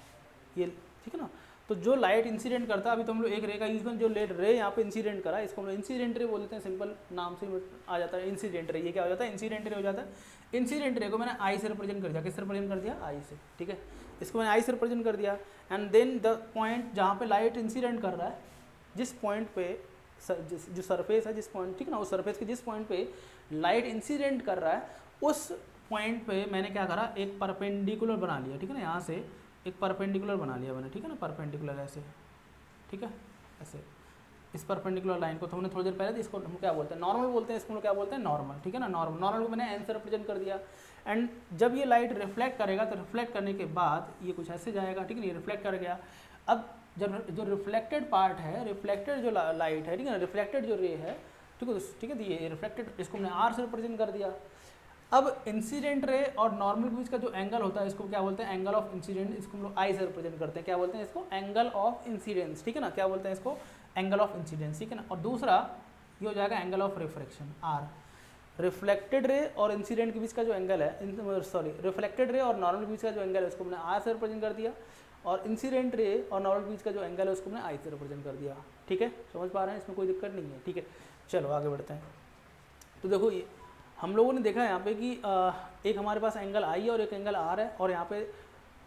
ये, ठीक है ना, तो जो लाइट इंसिडेंट करता है, अभी तो हम लोग एक रे का यूज़ करें, जो रे यहाँ पे इंसिडेंट करा इसको हम लोग इंसिडेंट रे बोलते हैं, सिंपल नाम से आ जाता है इंसिडेंट रे। ये क्या हो जाता है, इंसिडेंट रे हो जाता है। इंसिडेंट रे को मैंने आई से रिप्रेजेंट कर दिया, किससे रिप्रेजेंट कर दिया, आई से, ठीक है। इसको मैंने आई से रिप्रेजेंट कर दिया, एंड देन द पॉइंट जहाँ पे लाइट इंसिडेंट कर रहा है, जिस पॉइंट पे जो सरफेस है, जिस पॉइंट, ठीक है ना, उस सरफेस के जिस पॉइंट पे लाइट इंसिडेंट कर रहा है उस पॉइंट पे मैंने क्या करा, एक परपेंडिकुलर बना लिया, ठीक है ना, यहाँ से एक परपेंडिकुलर बना लिया मैंने, ठीक है ना, परपेंडिकुलर ऐसे, ठीक है, ऐसे इस परपेंडिकुलर लाइन को तो हमने थोड़ी देर पहले, इसको हम क्या बोलते हैं, नॉर्मल बोलते हैं, इसको क्या बोलते हैं, नॉर्मल, ठीक है ना, नॉर्मल को मैंने एन से रिप्रेजेंट कर दिया। एंड जब ये लाइट रिफ्लेक्ट करेगा तो रिफ्लेक्ट करने के बाद ये कुछ ऐसे जाएगा, ठीक है ना, ये रिफ्लेक्ट कर गया। अब जब जो रिफ्लेक्टेड पार्ट है, रिफ्लेक्टेड जो लाइट है, ठीक है ना, रिफ्लेक्टेड जो रे है, ठीक है, तो ये रिफ्लेक्टेड, इसको हमने आर से रिप्रेजेंट कर दिया। अब इंसिडेंट रे और नॉर्मल के बीच का जो एंगल होता है इसको क्या बोलते हैं, एंगल ऑफ इंसिडेंट, इसको हम लोग आई से रिप्रेजेंट करते हैं, क्या बोलते हैं इसको, एंगल ऑफ इंसिडेंस, ठीक है ना, क्या बोलते हैं इसको, एंगल ऑफ इंसिडेंस, ठीक है ना। और दूसरा ये हो जाएगा angle of refraction, R. Reflected ray और इंसिडेंट के बीच का जो एंगल है, सॉरी, रिफ्लेक्टेड रे और नॉर्मल के बीच का जो एंगल है उसको हमने आर से रिप्रेजेंट कर दिया, और इंसिडेंट रे और नॉर्मल के बीच का जो एंगल है उसको हमने आई से रिप्रेजेंट कर दिया, ठीक है, समझ पा रहे हैं, इसमें कोई दिक्कत नहीं है, ठीक है। चलो आगे बढ़ते हैं। तो देखो ये हम लोगों ने देखा है यहाँ पे कि एक हमारे पास एंगल आई है और एक एंगल आर है, और यहाँ पे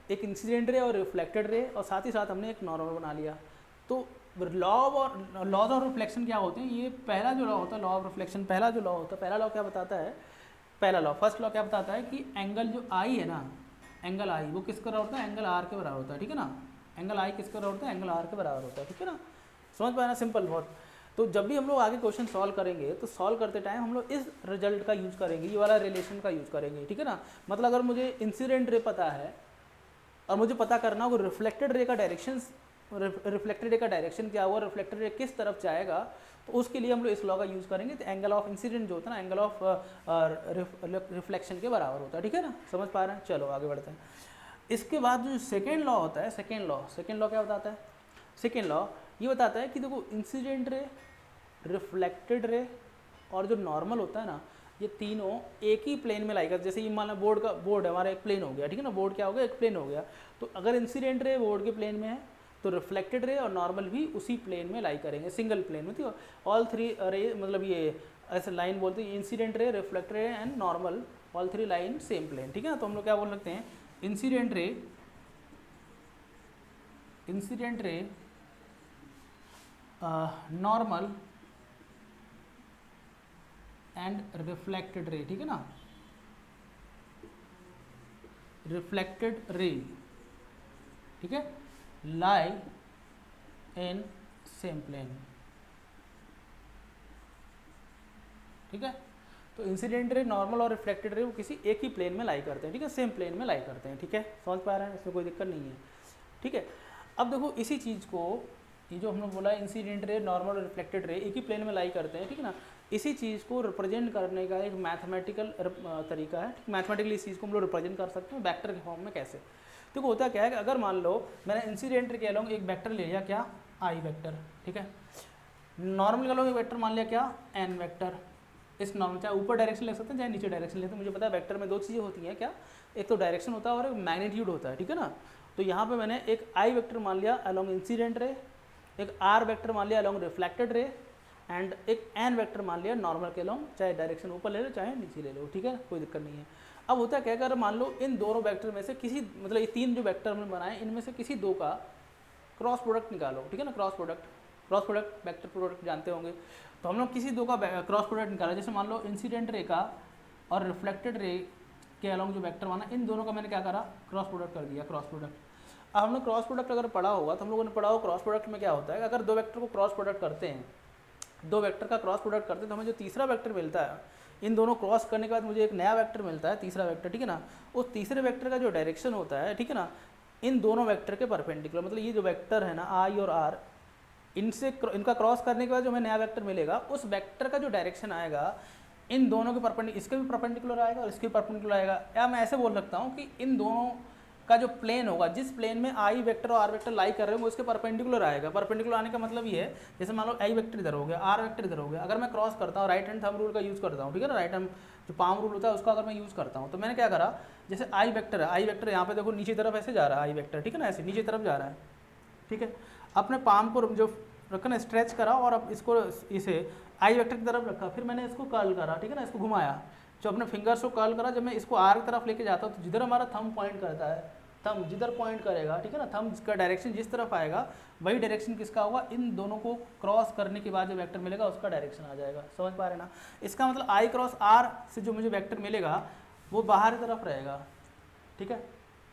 एक इंसिडेंट रे और रिफ्लेक्टेड रे, और साथ ही साथ हमने एक नॉर्मल बना लिया। तो लॉज ऑफ रिफ्लेक्शन क्या होते हैं, ये पहला जो लॉ होता है, लॉ ऑफ रिफ्लेक्शन पहला जो लॉ होता है, पहला लॉ क्या बताता है, पहला लॉ, फर्स्ट लॉ क्या बताता है कि एंगल जो आई है ना, एंगल आई वो किसके बराबर होता है, एंगल आर के बराबर होता है, ठीक है ना, एंगल आई किसके बराबर होता है, एंगल आर के बराबर होता है, ठीक है ना, समझ पाए ना, सिंपल बहुत। तो जब भी हम लोग आगे क्वेश्चन सॉल्व करेंगे तो सॉल्व करते टाइम हम लोग इस रिजल्ट का यूज़ करेंगे, ये वाला रिलेशन का यूज़ करेंगे, ठीक है ना। मतलब अगर मुझे इंसिडेंट रे पता है और मुझे पता करना हो रिफ्लेक्टेड रे का डायरेक्शन, रिफ्लेक्टेड रे का डायरेक्शन क्या हुआ, रिफ्लेक्टेड रे किस तरफ जाएगा, तो उसके लिए हम लोग इस लॉ का यूज़ करेंगे। तो एंगल ऑफ इंसिडेंट जो होता है ना, एंगल ऑफ रिफ्लेक्शन के बराबर होता है, ठीक है ना, समझ पा रहे हैं। चलो आगे बढ़ते हैं। इसके बाद जो सेकेंड लॉ होता है, सेकेंड लॉ क्या बताता है, सेकेंड लॉ ये बताता है कि देखो इंसिडेंट रे, रिफ्लेक्टेड रे और जो नॉर्मल होता है ना, ये तीनों एक ही प्लेन में लाई कर, जैसे ये मान लो बोर्ड है हमारा, एक प्लेन हो गया, ठीक है ना, बोर्ड क्या हो गया, एक प्लेन हो गया। तो अगर इंसिडेंट रे बोर्ड के प्लेन में है तो रिफ्लेक्टेड रे और नॉर्मल भी उसी प्लेन में लाई करेंगे, सिंगल प्लेन में। तो ऑल थ्री रे, मतलब ये ऐसे लाइन बोलते हैं, incident ray, reflected ray and normal, all three line same plane, ठीक है ना। तो हम लोग क्या बोल सकते हैं, incident ray normal and reflected ray, ठीक है ना, रिफ्लेक्टेड रे, ठीक है, लाई इन सेम प्लेन, ठीक है। तो इंसिडेंट रे, नॉर्मल और रिफ्लेक्टेड रे वो किसी एक ही प्लेन में लाई करते हैं, ठीक है, सेम प्लेन में लाई करते हैं, ठीक है, समझ पा रहे हैं, इसमें कोई दिक्कत नहीं है, ठीक है। अब देखो इसी चीज़ को ये जो हमने बोला इंसिडेंट रे, नॉर्मल और रिफ्लेक्टेड रे एक ही प्लेन में लाई करते हैं, ठीक है ना। इसी चीज़ को रिप्रेजेंट करने का एक मैथमेटिकल तरीका है। मैथमेटिकली इस चीज़ को हम लोग रिप्रेजेंट कर सकते हैं वेक्टर के फॉर्म में। कैसे? तो होता क्या है कि अगर मान लो मैंने इंसिडेंट रे के अलोंग एक वेक्टर ले लिया, क्या, आई वेक्टर, ठीक है। नॉर्मल के अलोंग एक वेक्टर मान लिया, क्या, एन वेक्टर। इस नॉर्मल चाहे ऊपर डायरेक्शन ले सकते हैं चाहे नीचे डायरेक्शन लेते हैं। मुझे पता है वेक्टर में दो चीज़ें होती हैं, क्या, एक तो डायरेक्शन होता है और एक मैग्नीट्यूड होता है, ठीक है ना। तो यहाँ पे मैंने एक आई वेक्टर मान लिया अलोंग इंसिडेंट रे, एक आर वेक्टर मान लिया अलोंग रिफ्लेक्टेड रे, एंड एक एन वेक्टर मान लिया नॉर्मल के अलोंग, चाहे डायरेक्शन ऊपर ले लो चाहे नीचे ले लो, ठीक है, कोई दिक्कत नहीं है। अब होता क्या, अगर मान लो इन दोनों वेक्टर में से किसी, मतलब ये तीन जो वेक्टर हमने बनाए इनमें से किसी दो का क्रॉस प्रोडक्ट निकालो, ठीक है ना। क्रॉस प्रोडक्ट वेक्टर प्रोडक्ट जानते होंगे। तो हम लोग किसी दो का क्रॉस प्रोडक्ट निकाला, जैसे मान लो इंसिडेंट रे का और रिफ्लेक्टेड रे के अलोंग जो वेक्टर माना, इन दोनों का मैंने क्या करा, क्रॉस प्रोडक्ट कर दिया, क्रॉस प्रोडक्ट। अब हमने क्रॉस प्रोडक्ट अगर पढ़ा होगा तो हम लोगों ने पढ़ा होगा क्रॉस प्रोडक्ट में क्या होता है, अगर दो वेक्टर को क्रॉस प्रोडक्ट करते हैं, दो वेक्टर का क्रॉस प्रोडक्ट करते हैं तो हमें जो तीसरा वेक्टर मिलता है, इन दोनों क्रॉस करने के बाद मुझे एक नया वेक्टर मिलता है, तीसरा वेक्टर, ठीक है ना। उस तीसरे वेक्टर का जो डायरेक्शन होता है, ठीक है ना, इन दोनों वेक्टर के परपेंडिकुलर, मतलब ये जो वेक्टर है ना आई और आर, इनसे इनका क्रॉस करने के बाद जो हमें नया वेक्टर मिलेगा, उस वेक्टर का जो डायरेक्शन आएगा इन दोनों के परपेंडिकुलर, इसके भी परपेंडिकुलर आएगा और इसके भी परपेंडिकुलर आएगा। या मैं ऐसे बोल सकता हूँ कि इन दोनों का जो प्लेन होगा, जिस प्लेन में आई वेक्टर और आर वेक्टर लाई कर रहे हैं वो इसके परपेंडिकुलर आएगा। परपेंडिकुलर आने का मतलब ये है, जैसे मान लो आई वेक्टर इधर हो गया, आर वेक्टर इधर हो गया, अगर मैं क्रॉस करता हूँ, राइट हैंड थंब रूल का यूज़ करता हूँ, ठीक है ना, राइट हैंड जो पाम रूल होता है उसका अगर मैं यूज़ करता हूँ, तो मैंने क्या करा, जैसे आई वेक्टर है, आई वेक्टर यहाँ पे देखो नीचे तरफ ऐसे जा रहा है, आई वेक्टर, ठीक है ना, ऐसे नीचे तरफ जा रहा है, ठीक है। अपने पाम को जो रखा ना, स्ट्रेच करा और अब इसको इसे आई वेक्टर की तरफ रखा, फिर मैंने इसको कर्ल करा, ठीक है ना, इसको घुमाया, जो अपने फिंगर्स को कर्ल करा, जब मैं इसको आर की तरफ लेके जाता हूँ तो जिधर हमारा थंब पॉइंट करता है, थंब जिधर पॉइंट करेगा, ठीक है ना, थंब का डायरेक्शन जिस तरफ आएगा वही डायरेक्शन किसका होगा, इन दोनों को क्रॉस करने के बाद जो वेक्टर मिलेगा उसका डायरेक्शन आ जाएगा। समझ पा रहे ना। इसका मतलब आई क्रॉस आर से जो मुझे वेक्टर मिलेगा वो बाहर की तरफ रहेगा, ठीक है,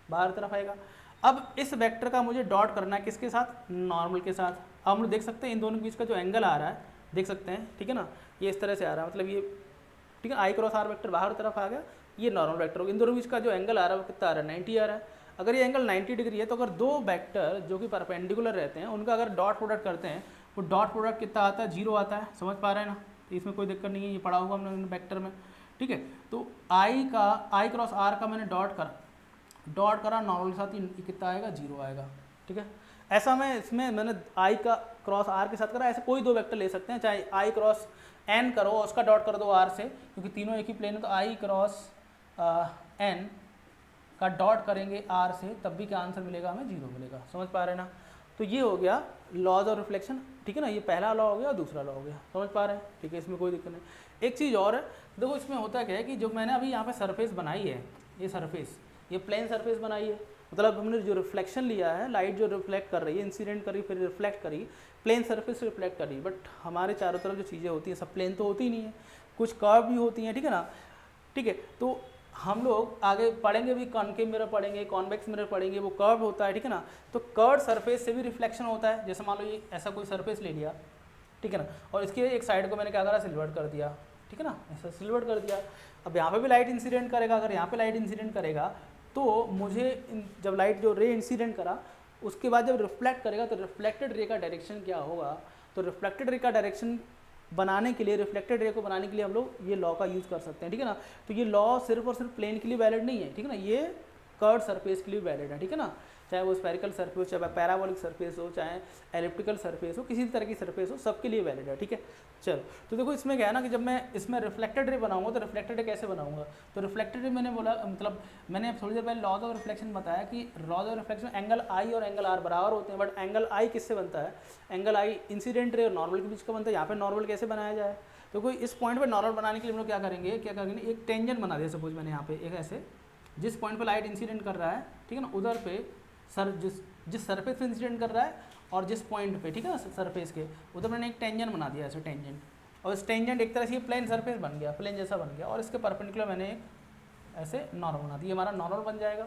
बाहर की तरफ आएगा। अब इस वेक्टर का मुझे डॉट करना है किसके साथ, नॉर्मल के साथ। अब हम लोग देख सकते हैं इन दोनों के बीच का जो एंगल आ रहा है, देख सकते हैं, ठीक है ना, ये इस तरह से आ रहा है, मतलब ये, ठीक है, आई क्रॉस आर वेक्टर बाहर तरफ आ गया, ये नॉर्मल वेक्टर हो गया। इन दोनों के बीच का जो एंगल आ रहा है वो कितना आ रहा है, 90 आ रहा है। अगर ये एंगल 90 डिग्री है तो अगर दो वेक्टर जो कि परपेंडिकुलर रहते हैं उनका अगर डॉट प्रोडक्ट करते हैं, वो डॉट प्रोडक्ट कितना आता है, 0 आता है। समझ पा रहे हैं ना, तो इसमें कोई दिक्कत नहीं है, ये पढ़ा होगा हमने वेक्टर में, ठीक है। तो आई क्रॉस आर का मैंने डॉट करा नॉर्मल के साथ, ये कितना आएगा, 0 आएगा, ठीक है। ऐसा मैं इसमें मैंने आई का क्रॉस आर के साथ करा, ऐसे कोई दो वेक्टर ले सकते हैं, चाहे आई क्रॉस एन करो उसका डॉट कर दो आर से, क्योंकि तीनों एक ही प्लेन है, तो आई क्रॉस एन का डॉट करेंगे आर से, तब भी क्या आंसर मिलेगा, हमें 0 मिलेगा। समझ पा रहे हैं ना। तो ये हो गया लॉज ऑफ रिफ्लेक्शन, ठीक है ना, ये पहला लॉ हो गया और दूसरा लॉ हो गया। समझ पा रहे हैं, ठीक है, इसमें कोई दिक्कत नहीं। एक चीज़ और है, देखो इसमें होता क्या है कि जो मैंने अभी यहाँ पे सरफेस बनाई है, ये सरफेस, ये प्लेन सरफेस बनाई है, मतलब हमने जो रिफ्लेक्शन लिया है, लाइट जो रिफ्लेक्ट कर रही है, इंसिडेंट करी फिर रिफ्लेक्ट करी, प्लेन सरफेस से रिफ्लेक्ट करी। बट हमारे चारों तरफ जो चीज़ें होती हैं सब प्लेन तो होती नहीं है, कुछ कर्व भी होती हैं, ठीक है ना, ठीक है। तो हम लोग आगे पढ़ेंगे भी, कॉनकेव मिरर पढ़ेंगे, कॉन्वेक्स मिरर पढ़ेंगे, वो कर्व होता है, ठीक है ना। तो कर्व सरफेस से भी रिफ्लेक्शन होता है। जैसे मान लो ये ऐसा कोई सरफेस ले लिया, ठीक है ना, और इसके एक साइड को मैंने क्या करा, सिल्वर्ड कर दिया, ठीक है ना, ऐसा सिल्वर्ड कर दिया। अब यहाँ पे भी लाइट इंसिडेंट करेगा, अगर यहाँ पे लाइट इंसिडेंट करेगा तो मुझे जब लाइट जो रे इंसिडेंट करा उसके बाद जब रिफ्लेक्ट करेगा तो रिफ्लेक्टेड रे का डायरेक्शन क्या होगा। तो रिफ्लेक्टेड रे का डायरेक्शन बनाने के लिए, रिफ्लेक्टेड रे को बनाने के लिए हम लोग ये लॉ का यूज़ कर सकते हैं, ठीक है ना। तो ये लॉ सिर्फ और सिर्फ प्लेन के लिए वैलिड नहीं है, ठीक है ना, ये कर्व सरफेस के लिए वैलिड है, ठीक है ना। चाहे वो स्फेरिकल सरफेस हो, चाहे पैराबोलिक सरफेस हो, चाहे एलिप्टिकल सरफेस हो, किसी भी तरह की सरफेस हो, सबके लिए वैलिड है, ठीक है। चलो, तो देखो इसमें क्या है ना कि जब मैं इसमें रिफ्लेक्टेड रे बनाऊंगा तो रिफ्लेक्टेड रे कैसे बनाऊंगा। तो रिफ्लेक्टेड रे मैंने बोला, मतलब मैंने थोड़ी देर पहले लॉज ऑफ रिफ्लेक्शन बताया कि लॉज ऑफ रिफ्लेक्शन एंगल आई और एंगल आर बराबर होते हैं, बट एंगल आई किससे बनता है, एंगल आई इंसिडेंट रे और नॉर्मल के बीच का बनता है। यहाँ पे नॉर्मल कैसे बनाया जाए, तो कोई इस पॉइंट पर नॉर्मल बनाने के लिए हम लोग क्या करेंगे, एक टेंजेंट बना दिया। सपोज मैंने यहाँ पे एक ऐसे, जिस पॉइंट पर लाइट इंसिडेंट कर रहा है, ठीक है ना, उधर पे सर जिस सरफेस पे इंसिडेंट कर रहा है और जिस पॉइंट पे, ठीक है ना, सरफेस के उधर मैंने एक टेंजेंट बना दिया ऐसे टेंजेंट, और इस टेंजेंट एक तरह से प्लेन सरफेस बन गया, प्लेन जैसा बन गया, और इसके परपेंडिकुलर मैंने एक ऐसे नॉर्मल बना दिया, हमारा नॉर्मल बन जाएगा।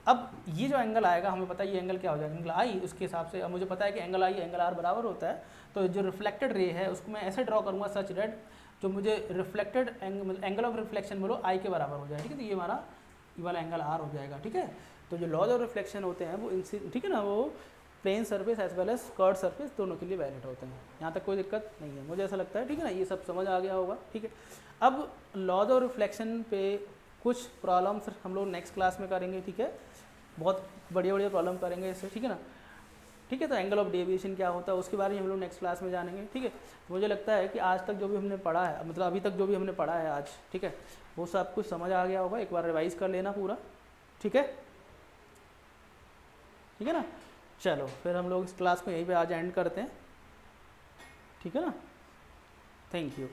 अब ये जो एंगल आएगा हमें पता है ये एंगल क्या हो जाएगा, एंगल आई, उसके हिसाब से अब मुझे पता है कि एंगल आई एंगल आर बराबर होता है। तो जो रिफ्लेक्टेड रे है उसको मैं ऐसे ड्रॉ करूँगा सच दैट जो मुझे रिफ्लेक्टेड एंगल ऑफ रिफ्लेक्शन बोलो आई के बराबर हो जाए, ठीक है। तो ये हमारा ये वाला एंगल आर हो जाएगा, ठीक है। तो जो लॉज ऑफ रिफ्लेक्शन होते हैं वो ठीक है ना, वो plane surface as well as curve surface दोनों के लिए वैलिड होते हैं। यहाँ तक कोई दिक्कत नहीं है, मुझे ऐसा लगता है, ठीक है ना, ये सब समझ आ गया होगा, ठीक है। अब लॉज ऑफ रिफ्लेक्शन पे कुछ प्रॉब्लम्स हम लोग नेक्स्ट क्लास में करेंगे, ठीक है, बहुत बढ़िया बढ़िया प्रॉब्लम करेंगे इससे, ठीक है ना, ठीक है। तो एंगल ऑफ डेविएशन क्या होता है उसके बारे में हम लोग नेक्स्ट क्लास में जानेंगे, ठीक है। तो मुझे लगता है कि आज तक जो भी हमने पढ़ा है, मतलब अभी तक जो भी हमने पढ़ा है आज, ठीक है, वो सब कुछ समझ आ गया होगा। एक बार रिवाइज कर लेना पूरा, ठीक है, ठीक है ना। चलो फिर हम लोग इस क्लास को यहीं पे आज एंड करते हैं, ठीक है ना। Thank you.